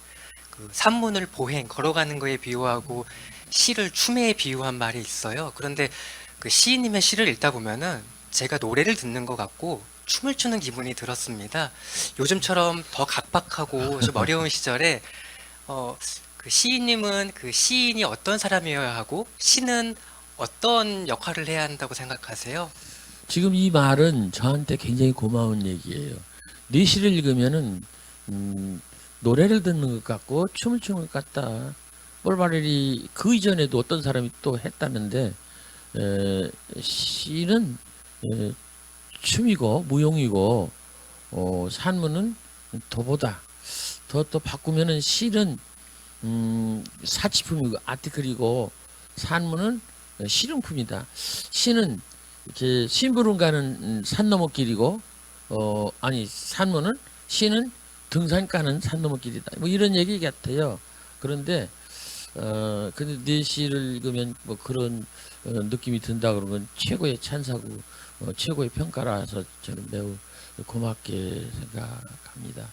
그 산문을 보행 걸어가는 거에 비유하고 시를 춤에 비유한 말이 있어요. 그런데 그 시인님의 시를 읽다 보면은 제가 노래를 듣는 것 같고 춤을 추는 기분이 들었습니다. 요즘처럼 더 각박하고 좀 어려운 시절에 그 시인님은 그 시인이 어떤 사람이어야 하고 시는 어떤 역할을 해야 한다고 생각하세요? 지금 이 말은 저한테 굉장히 고마운 얘기예요. 네 시를 읽으면은 노래를 듣는 것 같고 춤을 추는 것 같다. 폴바렐이 그 이전에도 어떤 사람이 또 했다는데 시는 춤이고 무용이고 산문은 더보다 더 바꾸면은 시는 사치품이고 아티클이고 산문은 실용품이다. 시는 이렇게 심부름 가는 산 넘어길이고 아니 산문은 시는 등산 가는 산 넘어길이다. 뭐 이런 얘기 같아요. 그런데 근데 네 시를 읽으면 뭐 그런 느낌이 든다 그런 건 최고의 찬사고 최고의 평가라서 저는 매우 고맙게 생각합니다.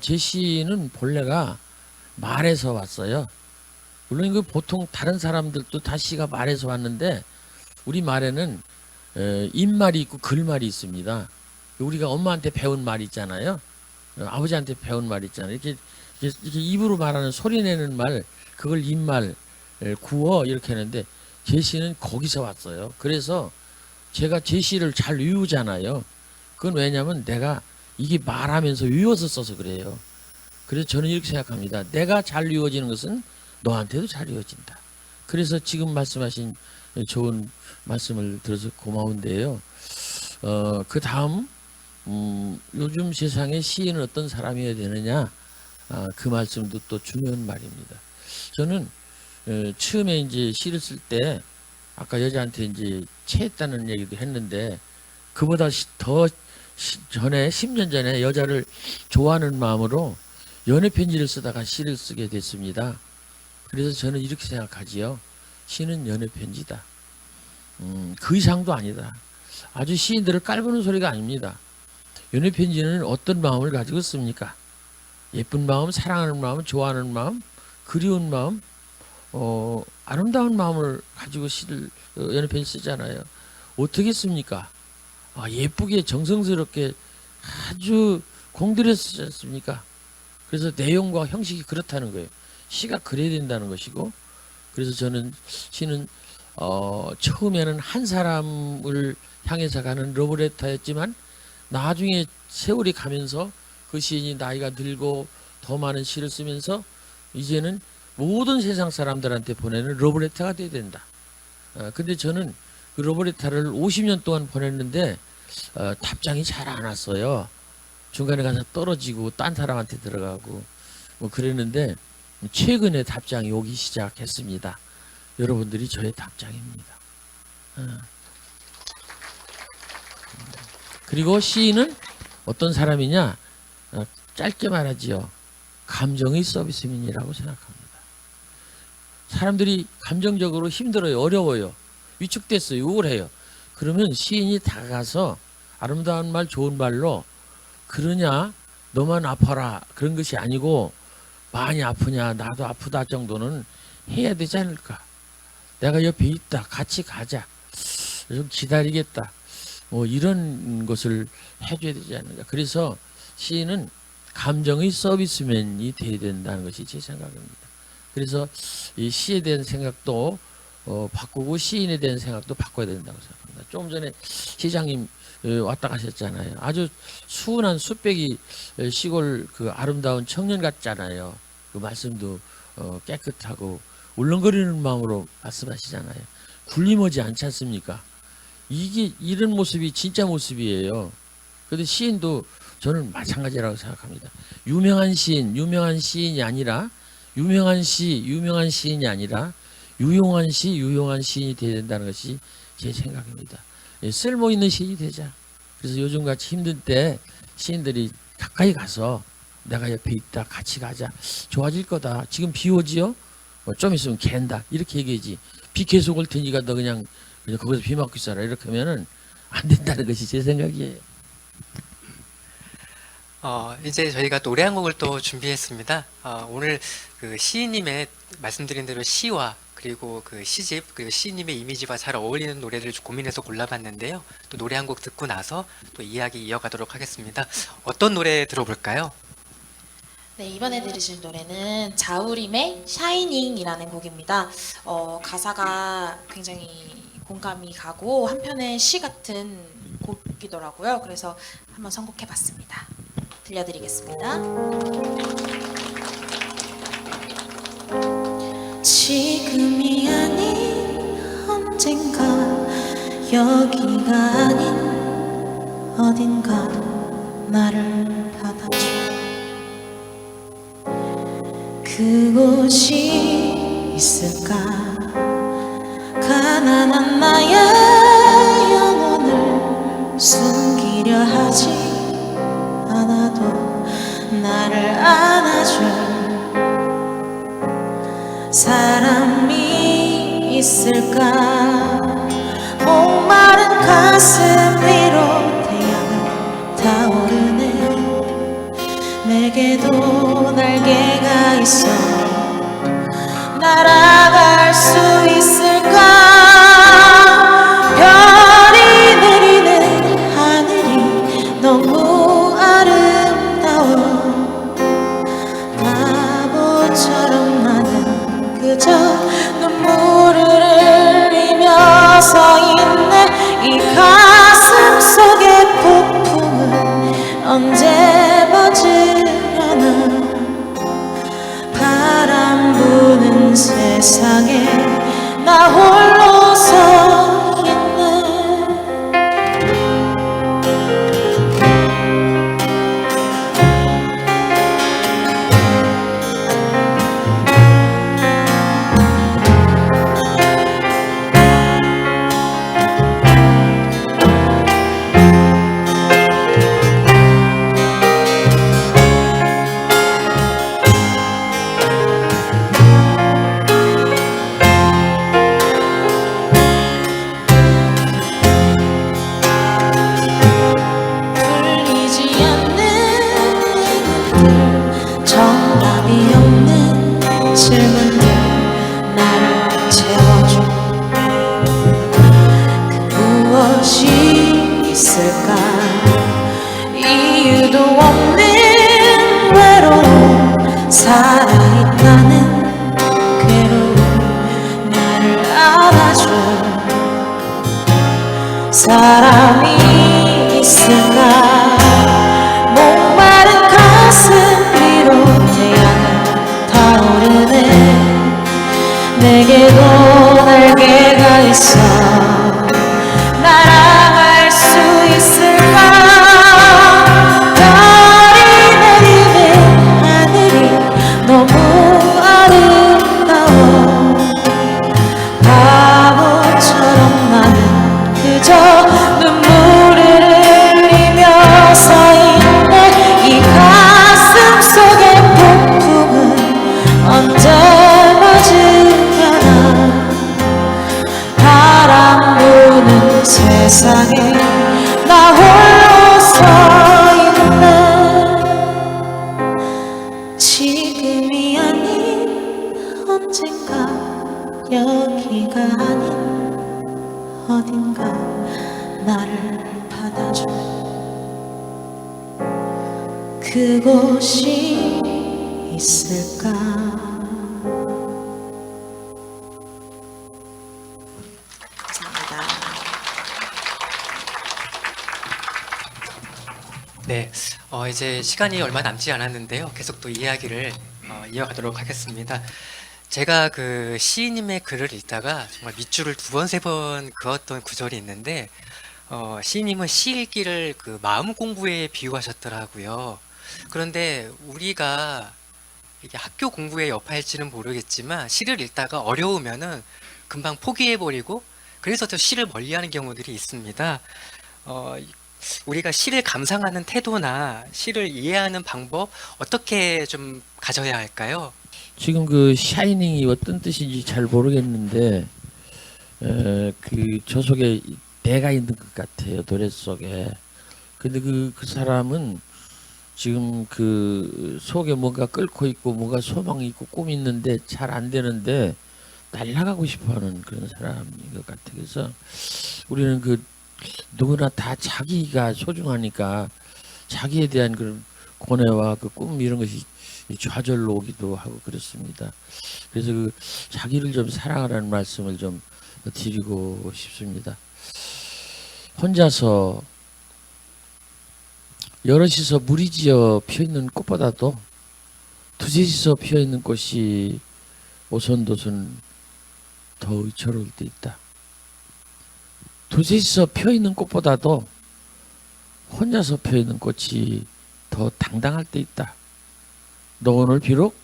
제 시는 본래가 말에서 왔어요. 물론 그 보통 다른 사람들도 다 시가 말에서 왔는데 우리 말에는 입말이 있고 글말이 있습니다. 우리가 엄마한테 배운 말 있잖아요. 아버지한테 배운 말 있잖아요. 이렇게 입으로 말하는 소리 내는 말, 그걸 입말, 구어 이렇게 하는데 제 시는 거기서 왔어요. 그래서 제가 제 시를 잘 외우잖아요. 그건 왜냐면 내가 이게 말하면서 외워서 써서 그래요. 그래서 저는 이렇게 생각합니다. 내가 잘 외워지는 것은 너한테도 잘 외워진다. 그래서 지금 말씀하신 좋은 말씀을 들어서 고마운데요. 그 다음 요즘 세상에 시인은 어떤 사람이어야 되느냐, 그 말씀도 또 중요한 말입니다. 저는 처음에 이제 시를 쓸 때 아까 여자한테 이제 체했다는 얘기도 했는데 그보다 더 전에 10년 전에 여자를 좋아하는 마음으로 연애 편지를 쓰다가 시를 쓰게 됐습니다. 그래서 저는 이렇게 생각하지요. 시는 연애 편지다. 그 이상도 아니다. 아주 시인들을 깔보는 소리가 아닙니다. 연애 편지는 어떤 마음을 가지고 씁니까? 예쁜 마음, 사랑하는 마음, 좋아하는 마음, 그리운 마음, 아름다운 마음을 가지고 시를 연애 편지 쓰잖아요. 어떻게 씁니까? 예쁘게 정성스럽게 아주 공들여서 쓰지 않습니까? 그래서 내용과 형식이 그렇다는 거예요. 시가 그래야 된다는 것이고, 그래서 저는 시는 처음에는 한 사람을 향해서 가는 러브레터였지만 나중에 세월이 가면서 그 시인이 나이가 들고 더 많은 시를 쓰면서 이제는 모든 세상 사람들한테 보내는 러브레터가 돼야 된다. 근데 저는 그 러브레터를 50년 동안 보냈는데 답장이 잘 안 왔어요. 중간에 가서 떨어지고 딴 사람한테 들어가고 뭐 그랬는데 최근에 답장이 오기 시작했습니다. 여러분들이 저의 답장입니다. 그리고 시인은 어떤 사람이냐? 짧게 말하지요. 감정의 서비스민이라고 생각합니다. 사람들이 감정적으로 힘들어요. 어려워요. 위축됐어요. 우울해요. 그러면 시인이 다가가서 아름다운 말, 좋은 말로 그러냐? 너만 아파라. 그런 것이 아니고 많이 아프냐? 나도 아프다 정도는 해야 되지 않을까? 내가 옆에 있다. 같이 가자. 좀 기다리겠다. 뭐 이런 것을 해줘야 되지 않을까? 그래서 시인은 감정의 서비스맨이 돼야 된다는 것이 제 생각입니다. 그래서 이 시에 대한 생각도 바꾸고 시인에 대한 생각도 바꿔야 된다고 생각합니다. 조금 전에 시장님 왔다 가셨잖아요. 아주 순한 수백이 시골 그 아름다운 청년 같잖아요. 그 말씀도 깨끗하고 울렁거리는 마음으로 말씀하시잖아요. 굴림하지 않지 않습니까? 이게 이런 모습이 진짜 모습이에요. 그런데 시인도 저는 마찬가지라고 생각합니다. 유명한 시인이 아니라 유명한 시인이 아니라 유용한 시인이 되어야 된다는 것이 제 생각입니다. 쓸모 있는 시인이 되자. 그래서 요즘같이 힘든 때 시인들이 가까이 가서 내가 옆에 있다, 같이 가자, 좋아질 거다. 지금 비 오지요? 좀 있으면 갠다. 이렇게 얘기하지. 비 계속 올 테니까 너 그냥 거기서 비 맞고 있어라. 이렇게 하면은 안 된다는 것이 제 생각이에요. 이제 저희가 노래 한 곡을 또 준비했습니다. 오늘 그 시인님의 말씀드린 대로 시와 그리고 그 시집 그리고 시인님의 이미지와 잘 어울리는 노래를 고민해서 골라봤는데요. 또 노래 한 곡 듣고 나서 또 이야기 이어가도록 하겠습니다. 어떤 노래 들어볼까요? 네, 이번에 들으실 노래는 자우림의 샤이닝이라는 곡입니다. 가사가 굉장히 공감이 가고 한편의 시 같은 곡이더라고요. 그래서 한번 선곡해봤습니다. 들려드리겠습니다. 지금이 아닌 언젠가 여기가 아닌 어딘가 나를 받아줘. 그곳이 있을까? 가난한 나의 영혼을 숨기려 하지 않아도 나를 안아줄 사람이 있을까? 목마른 가슴 위로 태양은 타오르네. 내게도 날개가 있어 날아갈 수 있을까? 별이 내리는 하늘이 너무 아름다워. 바보처럼 나는 그저 눈물을 흘리며 서 있네. 이 가슴 속의 폭풍은 언제 멎으려나. 바람 부는 세상에 나 홀로 서 있네. 풀리지 않는 얘기들, 정답이 없는 질문들 나를 채워줘. 그 무엇이 있을까? 이유도 없는 외로움, 살아있다는 괴로움 나를 안아줘. 사람이 있을까? 목마른 가슴 위로 태양은 타오르네. 내게도 날개가 있어 날아갈 수 있을까? 별이 내리는 하늘이 너무 아름다워. 바보처럼 나는 그저 눈물을 흘리며 서 있네. 이 가슴 속의 폭풍은 언제 멎으려나. 바람 부는 세상에 나 홀로 서 있네. 지금이 아닌 언젠가, 여기가 아닌 어딘가 나를 받아줘. 그곳이 있을까? 감사합니다. 네, 이제 시간이 얼마 남지 않았는데요. 계속 또 이야기를 이어가도록 하겠습니다. 제가 그 시인님의 글을 읽다가 정말 밑줄을 2번, 3번 그었던 구절이 있는데, 시인님은 시 읽기를 그 마음 공부에 비유하셨더라고요. 그런데 우리가 이게 학교 공부의 여파일지는 모르겠지만 시를 읽다가 어려우면은 금방 포기해버리고 그래서 더 시를 멀리하는 경우들이 있습니다. 우리가 시를 감상하는 태도나 시를 이해하는 방법 어떻게 좀 가져야 할까요? 지금 그 샤이닝이 어떤 뜻인지 잘 모르겠는데 그 저 속에 내가 있는 것 같아요, 노래 속에. 근데 그 사람은 지금 그 속에 뭔가 끓고 있고 뭔가 소망이 있고 꿈이 있는데 잘 안 되는데 날아가고 싶어하는 그런 사람인 것 같아요. 그래서 우리는 그 누구나 다 자기가 소중하니까 자기에 대한 그런 고뇌와 그 꿈 이런 것이 좌절로 오기도 하고 그렇습니다. 그래서 그 자기를 좀 사랑하라는 말씀을 좀 드리고 싶습니다. 혼자서 여럿이서 무리지어 피어있는 꽃보다도 두셋이서 피어있는 꽃이 오손도손 더 의처로울 때 있다. 두셋이서 피어있는 꽃보다도 혼자서 피어있는 꽃이 더 당당할 때 있다. 너 오늘 비록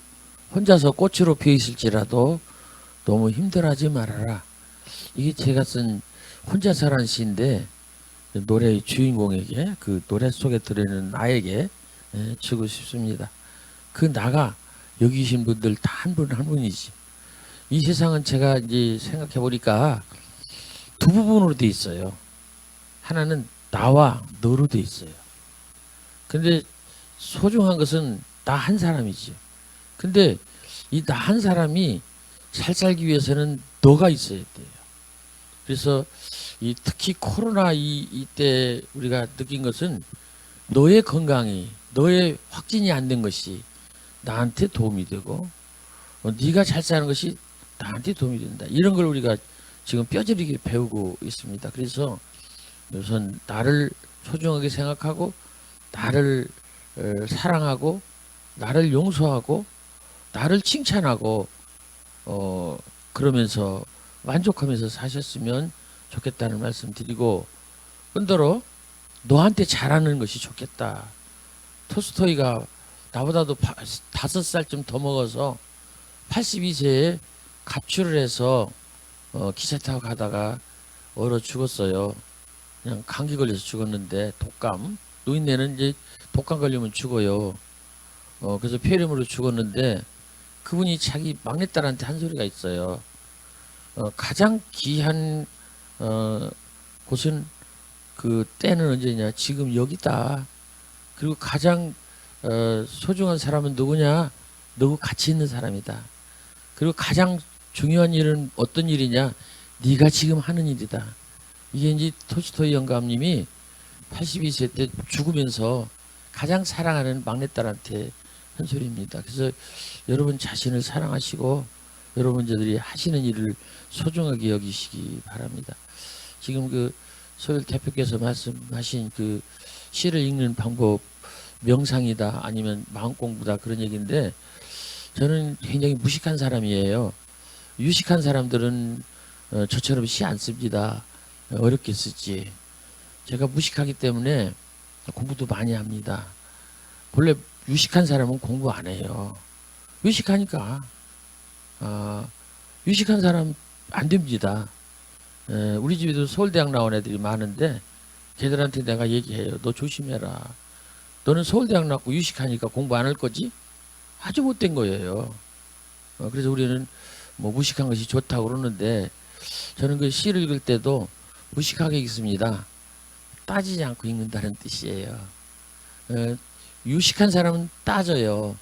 혼자서 꽃으로 피어있을지라도 너무 힘들어하지 말아라. 이게 제가 쓴 혼자서라는 시인데 노래의 주인공에게 그 노래 속에 들어있는 나에게 주고 싶습니다. 그 나가 여기 계신 분들 다 한 분 한 분이지. 이 세상은 제가 이제 생각해 보니까 두 부분으로 돼 있어요. 하나는 나와 너로 돼 있어요. 근데 소중한 것은 나 한 사람이지. 근데 이 나 한 사람이 잘 살기 위해서는 너가 있어야 돼요. 그래서 이 특히 코로나 이때 우리가 느낀 것은 너의 건강이, 너의 확진이 안 된 것이 나한테 도움이 되고 네가 잘 사는 것이 나한테 도움이 된다. 이런 걸 우리가 지금 뼈저리게 배우고 있습니다. 그래서 우선 나를 소중하게 생각하고 나를 사랑하고 나를 용서하고 나를 칭찬하고 그러면서 만족하면서 사셨으면 좋겠다는 말씀 드리고, 뿐더러 너한테 잘하는 것이 좋겠다. 톨스토이가 나보다도 5살쯤 더 먹어서 82세에 갑출을 해서 기차 타고 가다가 얼어 죽었어요. 그냥 감기 걸려서 죽었는데, 독감. 노인네는 이제 독감 걸리면 죽어요. 그래서 폐렴으로 죽었는데 그분이 자기 막내딸한테 한 소리가 있어요. 가장 귀한 곳은 그 때는 언제냐? 지금 여기다. 그리고 가장 소중한 사람은 누구냐? 너하고 같이 있는 사람이다. 그리고 가장 중요한 일은 어떤 일이냐? 네가 지금 하는 일이다. 이게 이제 톨스토이 영감님이 82세 때 죽으면서 가장 사랑하는 막내딸한테 한 소리입니다. 그래서 여러분 자신을 사랑하시고 여러분들이 하시는 일을 소중하게 여기시기 바랍니다. 지금 그 소율 대표께서 말씀하신 그 시를 읽는 방법, 명상이다 아니면 마음 공부다 그런 얘기인데, 저는 굉장히 무식한 사람이에요. 유식한 사람들은 저처럼 시 안 씁니다. 어렵게 쓰지. 제가 무식하기 때문에 공부도 많이 합니다. 본래 유식한 사람은 공부 안 해요. 유식하니까. 유식한 사람 안 됩니다. 우리 집에도 서울대학 나온 애들이 많은데 걔들한테 내가 얘기해요. 너 조심해라. 너는 서울대학 나왔고 유식하니까 공부 안 할 거지? 아주 못된 거예요. 그래서 우리는 뭐 무식한 것이 좋다고 그러는데, 저는 그 시를 읽을 때도 무식하게 읽습니다. 따지지 않고 읽는다는 뜻이에요. 유식한 사람은 따져요.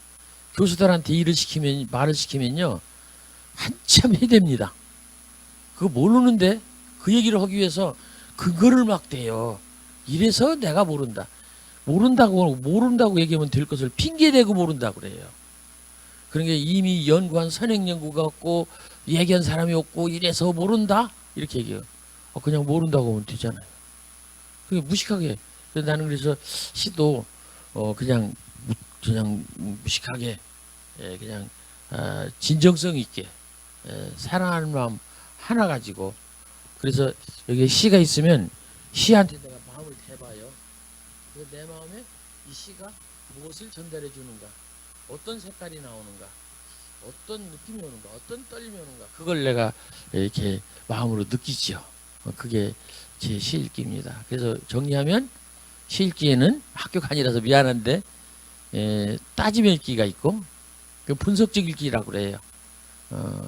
교수들한테 말을 시키면요 한참 해댑니다. 그거 모르는데 그 얘기를 하기 위해서 그거를 막 대요. 이래서 내가 모른다고 얘기하면 될 것을 핑계대고 모른다고 그래요. 그러니까 이미 연구한 선행 연구가 없고 얘기한 사람이 없고 이래서 모른다 이렇게 얘기해요. 그냥 모른다고 하면 되잖아요. 그게 무식하게. 그래서 나는 그래서 시도 그냥 무식하게 그냥 진정성 있게 사랑하는 마음 하나 가지고, 그래서 여기에 시가 있으면 시한테 내가 마음을 대봐요. 그래서 내 마음에 이 시가 무엇을 전달해 주는가, 어떤 색깔이 나오는가, 어떤 느낌이 오는가, 어떤 떨림이 오는가, 그걸 내가 이렇게 마음으로 느끼죠. 그게 제 시 읽기입니다. 그래서 정리하면 시 읽기에는 학교가 아니라서 미안한데 따지며 읽기가 있고, 그 분석적 읽기라고 그래요.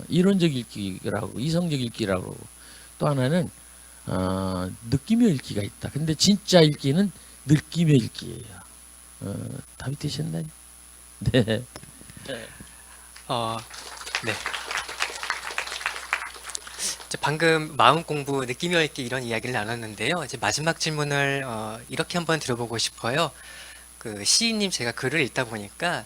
이론적 읽기라고, 이성적 읽기라고 그러고, 또 하나는 느끼며 읽기가 있다. 근데 진짜 읽기는 느끼며 읽기예요. 답이 되셨나요? 네. 네. 이제 방금 마음 공부, 느끼며 읽기 이런 이야기를 나눴는데요. 이제 마지막 질문을 이렇게 한번 들어보고 싶어요. 그 시인님 제가 글을 읽다 보니까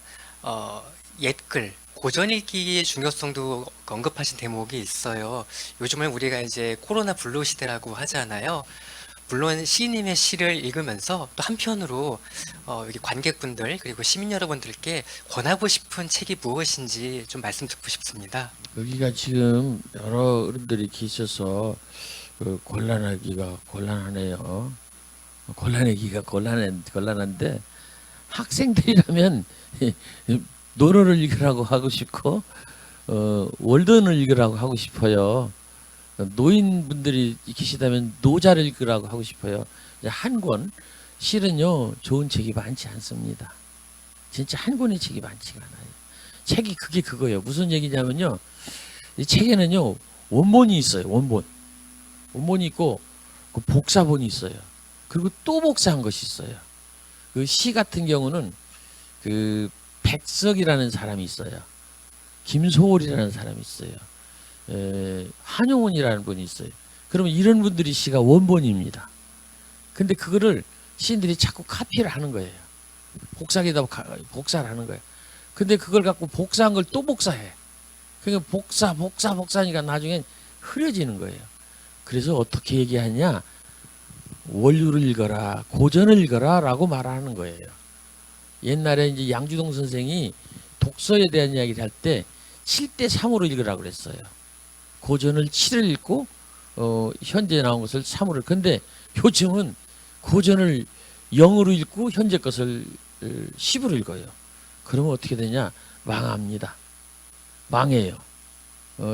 옛글, 고전 읽기의 중요성도 언급하신 대목이 있어요. 요즘은 우리가 이제 코로나 블루 시대라고 하잖아요. 물론 시인님의 시를 읽으면서 또 한편으로 여기 관객분들 그리고 시민 여러분들께 권하고 싶은 책이 무엇인지 좀 말씀 듣고 싶습니다. 여기가 지금 여러 어른들이 계셔서 곤란하기가 곤란하네요. 골라내기가 곤란한데 학생들이라면 논어를 읽으라고 하고 싶고 월든을 읽으라고 하고 싶어요. 노인분들이 계시다면 노자를 읽으라고 하고 싶어요. 한 권 실은요 좋은 책이 많지 않습니다. 진짜 한 권의 책이 많지가 않아요. 책이 그게 그거예요. 무슨 얘기냐면요. 이 책에는요 원본이 있어요. 원본이 있고 그 복사본이 있어요. 그리고 또 복사한 것이 있어요. 그 시 같은 경우는 그 백석이라는 사람이 있어요. 김소월이라는 사람이 있어요. 한용운이라는 분이 있어요. 그러면 이런 분들이 시가 원본입니다. 근데 그거를 시인들이 자꾸 카피를 하는 거예요. 복사기다 복사를 하는 거예요. 근데 그걸 갖고 복사한 걸 또 복사해. 그러니까 복사하니까 나중엔 흐려지는 거예요. 그래서 어떻게 얘기하냐? 원류를 읽어라, 고전을 읽어라 라고 말하는 거예요. 옛날에 이제 양주동 선생이 독서에 대한 이야기를 할 때 7대 3으로 읽으라고 그랬어요. 고전을 7을 읽고 현재 나온 것을 3으로. 근데 요즘은 고전을 0으로 읽고 현재 것을 10으로 읽어요. 그러면 어떻게 되냐? 망합니다. 망해요.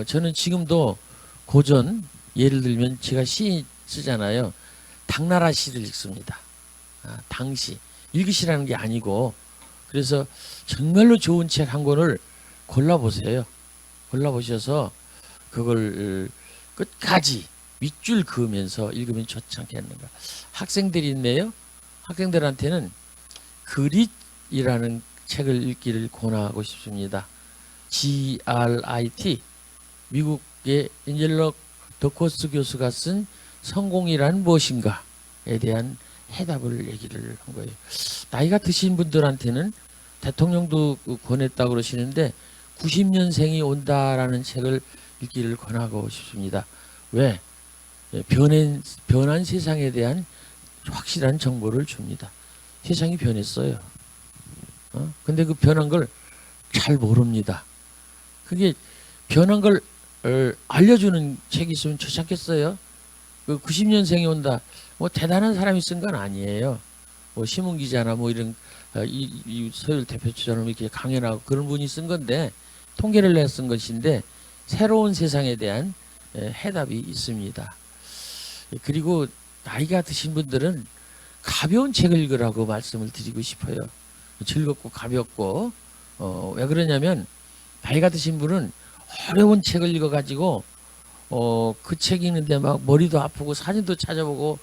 저는 지금도 고전 예를 들면 제가 시 쓰잖아요. 당나라 시를 읽습니다. 당시 읽으시라는 게 아니고 그래서 정말로 좋은 책 한 권을 골라보세요. 골라보셔서 그걸 끝까지 밑줄 그으면서 읽으면 좋지 않겠는가. 학생들이 있네요. 학생들한테는 그릿이라는 책을 읽기를 권하고 싶습니다. GRIT 미국의 인젤러 더코스 교수가 쓴 성공이란 무엇인가에 대한 해답을 얘기를 한 거예요. 나이가 드신 분들한테는 대통령도 권했다고 그러시는데 90년생이 온다라는 책을 읽기를 권하고 싶습니다. 왜? 변한 세상에 대한 확실한 정보를 줍니다. 세상이 변했어요. 근데 그 변한 걸 잘 모릅니다. 그게 변한 걸 알려주는 책이 있으면 좋지 않겠어요? 그 90년생이 온다. 뭐 대단한 사람이 쓴 건 아니에요. 뭐 신문 기자나 뭐 이런 이 서열 대표처럼 이렇게 강연하고 그런 분이 쓴 건데 통계를 내 쓴 것인데 새로운 세상에 대한 해답이 있습니다. 그리고 나이가 드신 분들은 가벼운 책을 읽으라고 말씀을 드리고 싶어요. 즐겁고 가볍고 왜 그러냐면 나이가 드신 분은 어려운 책을 읽어가지고 그 책 읽는데 막 머리도 아프고 사진도 찾아보고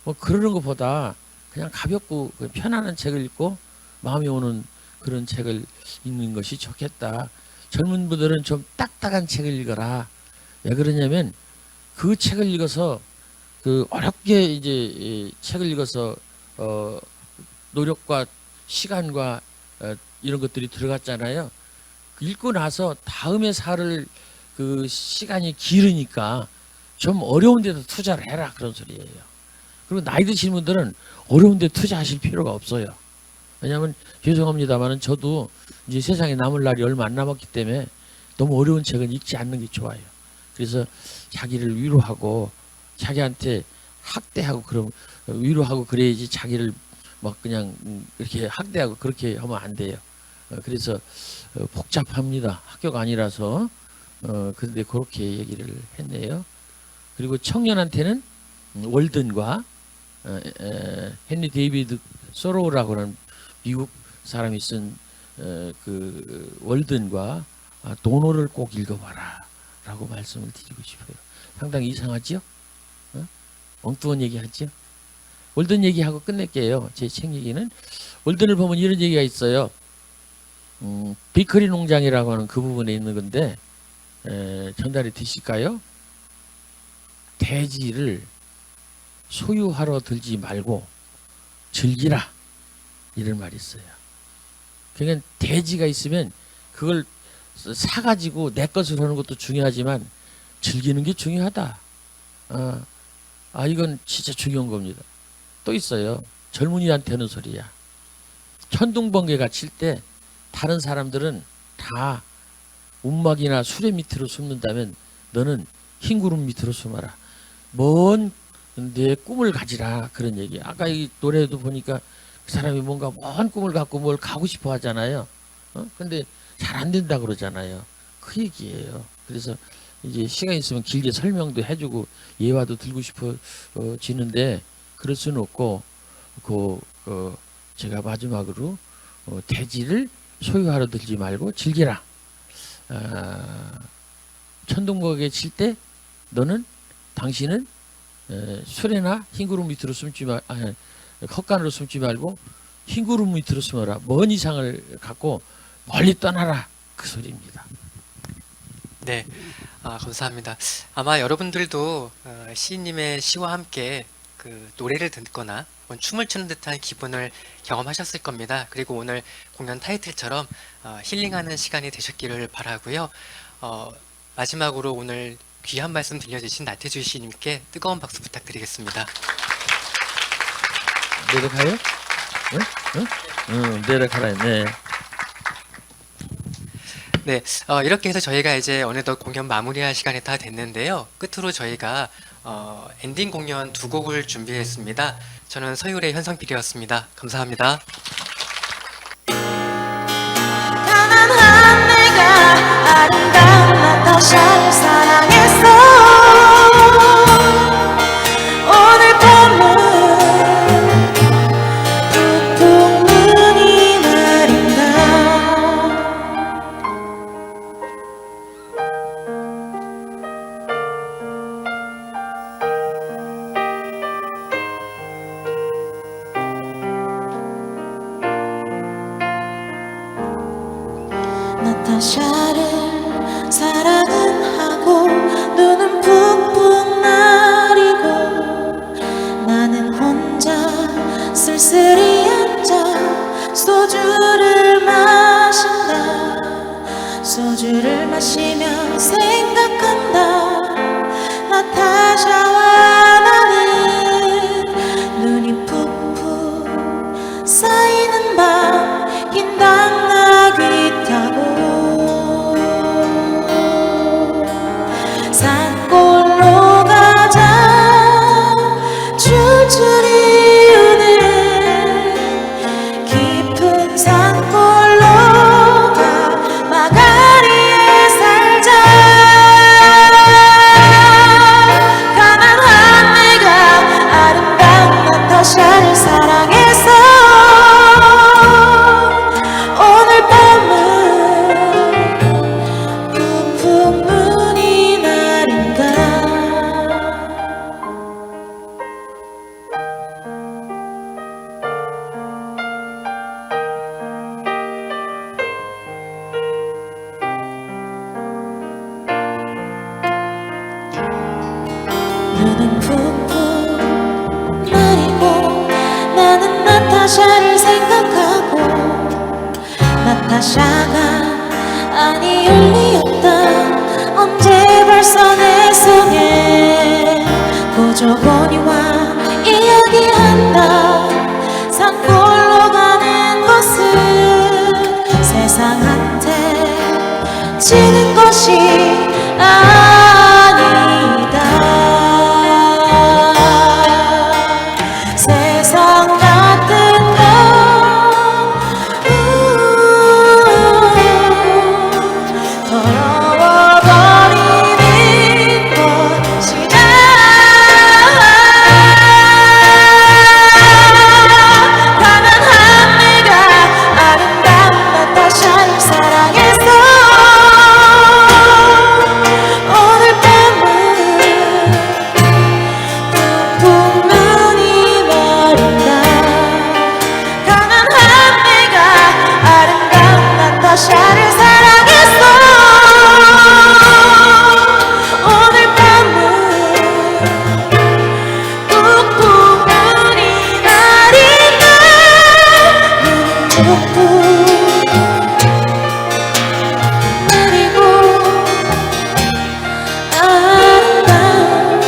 뭐 그러는 것보다 그냥 가볍고 편안한 책을 읽고 마음이 오는 그런 책을 읽는 것이 좋겠다. 젊은 분들은 좀 딱딱한 책을 읽어라. 왜 그러냐면 그 책을 읽어서 그 어렵게 이제 책을 읽어서 노력과 시간과 이런 것들이 들어갔잖아요. 읽고 나서 다음에 살을 그 시간이 길으니까 좀 어려운 데도 투자를 해라 그런 소리예요. 그리고 나이 드신 분들은 어려운 데 투자하실 필요가 없어요. 왜냐하면 죄송합니다만 저도 이제 세상에 남을 날이 얼마 안 남았기 때문에 너무 어려운 책은 읽지 않는 게 좋아요. 그래서 자기를 위로하고 자기한테 학대하고 그럼 위로하고 그래야지 자기를 막 그냥 이렇게 학대하고 그렇게 하면 안 돼요. 그래서 복잡합니다. 학교가 아니라서 근데 그렇게 얘기를 했네요. 그리고 청년한테는 월든과 헨리 데이비드 소로우라고 하는 미국 사람이 쓴 그 월든과 도노를 꼭 읽어봐라 라고 말씀을 드리고 싶어요. 상당히 이상하죠? 엉뚱한 얘기하죠? 월든 얘기하고 끝낼게요. 제 책 얘기는 월든을 보면 이런 얘기가 있어요. 비커리 농장이라고 하는 그 부분에 있는 건데 전달해 드실까요? 대지를 소유하러 들지 말고 즐기라 이런 말이 있어요. 그러니까 대지가 있으면 그걸 사가지고 내 것으로 하는 것도 중요하지만 즐기는 게 중요하다. 이건 진짜 중요한 겁니다. 또 있어요. 젊은이한테 하는 소리야. 천둥번개가 칠 때 다른 사람들은 다 움막이나 수레 밑으로 숨는다면 너는 흰 구름 밑으로 숨어라. 먼 내 꿈을 가지라 그런 얘기. 아까 이 노래도 보니까 그 사람이 뭔가 먼 꿈을 갖고 뭘 가고 싶어 하잖아요. 근데 잘 안 된다 그러잖아요. 그 얘기예요. 그래서 이제 시간 있으면 길게 설명도 해주고 예화도 들고 싶어 지는데 그럴 수는 없고 제가 마지막으로 대지를 소유하러 들지 말고 즐기라. 천둥번개 칠 때 당신은 수레나 흰구름 밑으로 헛간으로 숨지 말고 흰구름 밑으로 숨어라. 먼 이상을 갖고 멀리 떠나라. 그 소리입니다. 네, 감사합니다. 아마 여러분들도 시인님의 시와 함께 그 노래를 듣거나 혹은 춤을 추는 듯한 기분을 경험하셨을 겁니다. 그리고 오늘 공연 타이틀처럼 힐링하는 시간이 되셨기를 바라고요. 마지막으로 오늘 귀한 말씀 들려주신 나태주 시인님께 뜨거운 박수 부탁드리겠습니다. 내려가요? 응? 내려가라. 네. 네, 이렇게 해서 저희가 이제 어느덧 공연 마무리할 시간이 다 됐는데요. 끝으로 저희가 엔딩 공연 2곡을 준비했습니다. 저는 서율의 현성 PD였습니다. 감사합니다. 가난한 내가 아름다운 나타샤를 사랑했어. 오늘 밤은 북풍 눈이 내린다. 나타샤를 사랑은 하고 눈은 푹푹 나리고 나는 혼자 쓸쓸히 앉아 소주를 마신다. 소주를 마시며 생각한다. 나타샤와 나는 눈이 푹푹 쌓이는 밤 흰 당나귀 타고 산골로 가자. 줄줄이 우는 깊은 산골로 가 마가리에 살자. 가난한 내가 아름다운 나타샤를 사랑해서 오늘 밤은 북풍 눈이 내린다. 눈은 푹푹 내리고 나는 나타샤를 생각하고 나타샤가 아니올 리 없다. 언제 벌써 내 속에 고조고니와 이야기한다. 산골로 가는 것은 세상한테 지는 것이 아니다. 세상 같은 건 더러워버리는 것이다. 가난한 내가 아름다운 나타샤를 사랑해서 오늘 밤은 북풍 눈이 내린다. 가난한 내가 아름다운 나타샤를 사랑했어. 오늘 밤은 북풍 눈이 내린다. 북풍 내리고 아름다운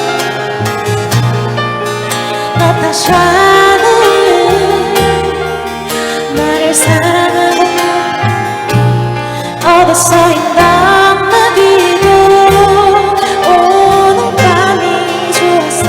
나타샤는 나를 사랑하고 어디서 인당나귀로 오는 밤이 좋았어.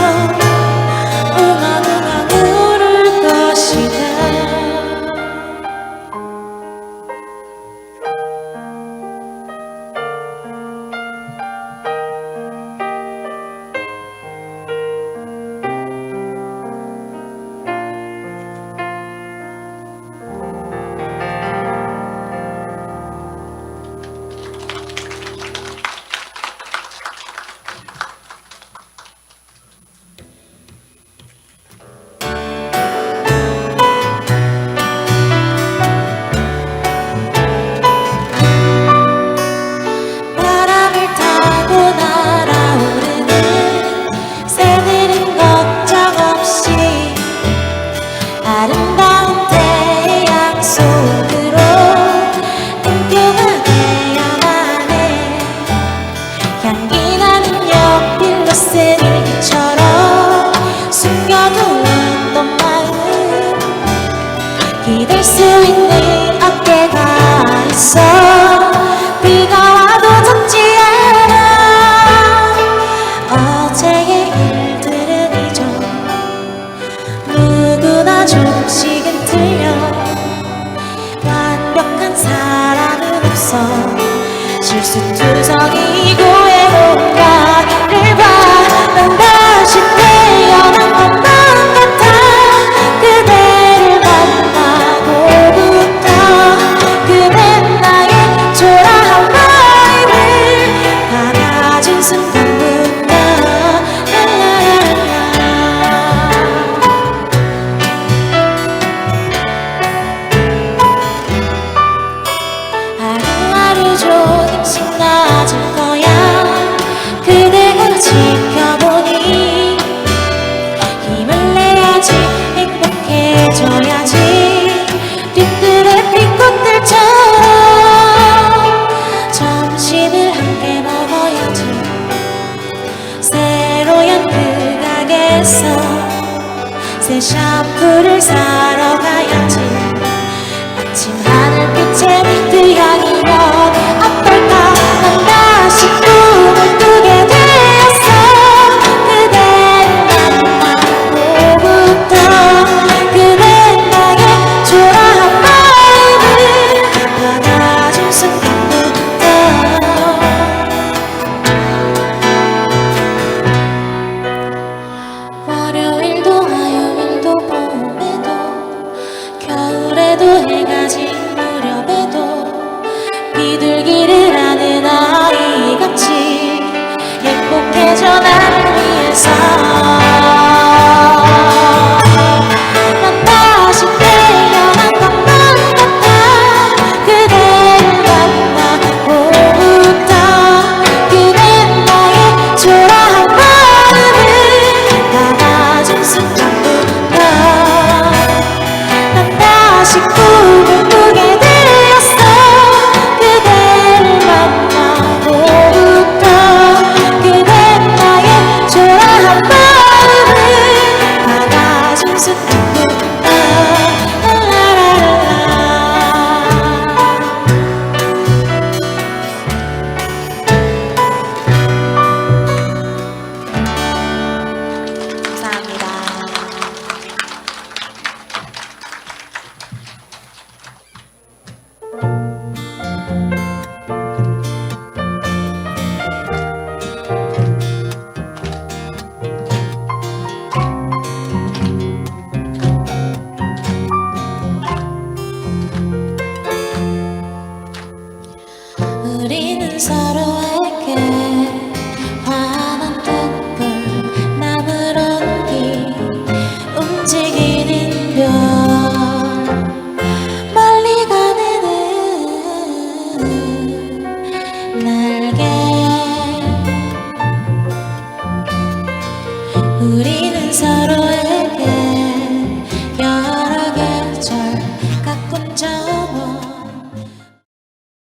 이길 수 있는 어깨가 있어 비가 와도 젖지 않아 어제의 일들은 잊어 누구나 조금씩은 틀려 완벽한 사람은 없어 실수투성이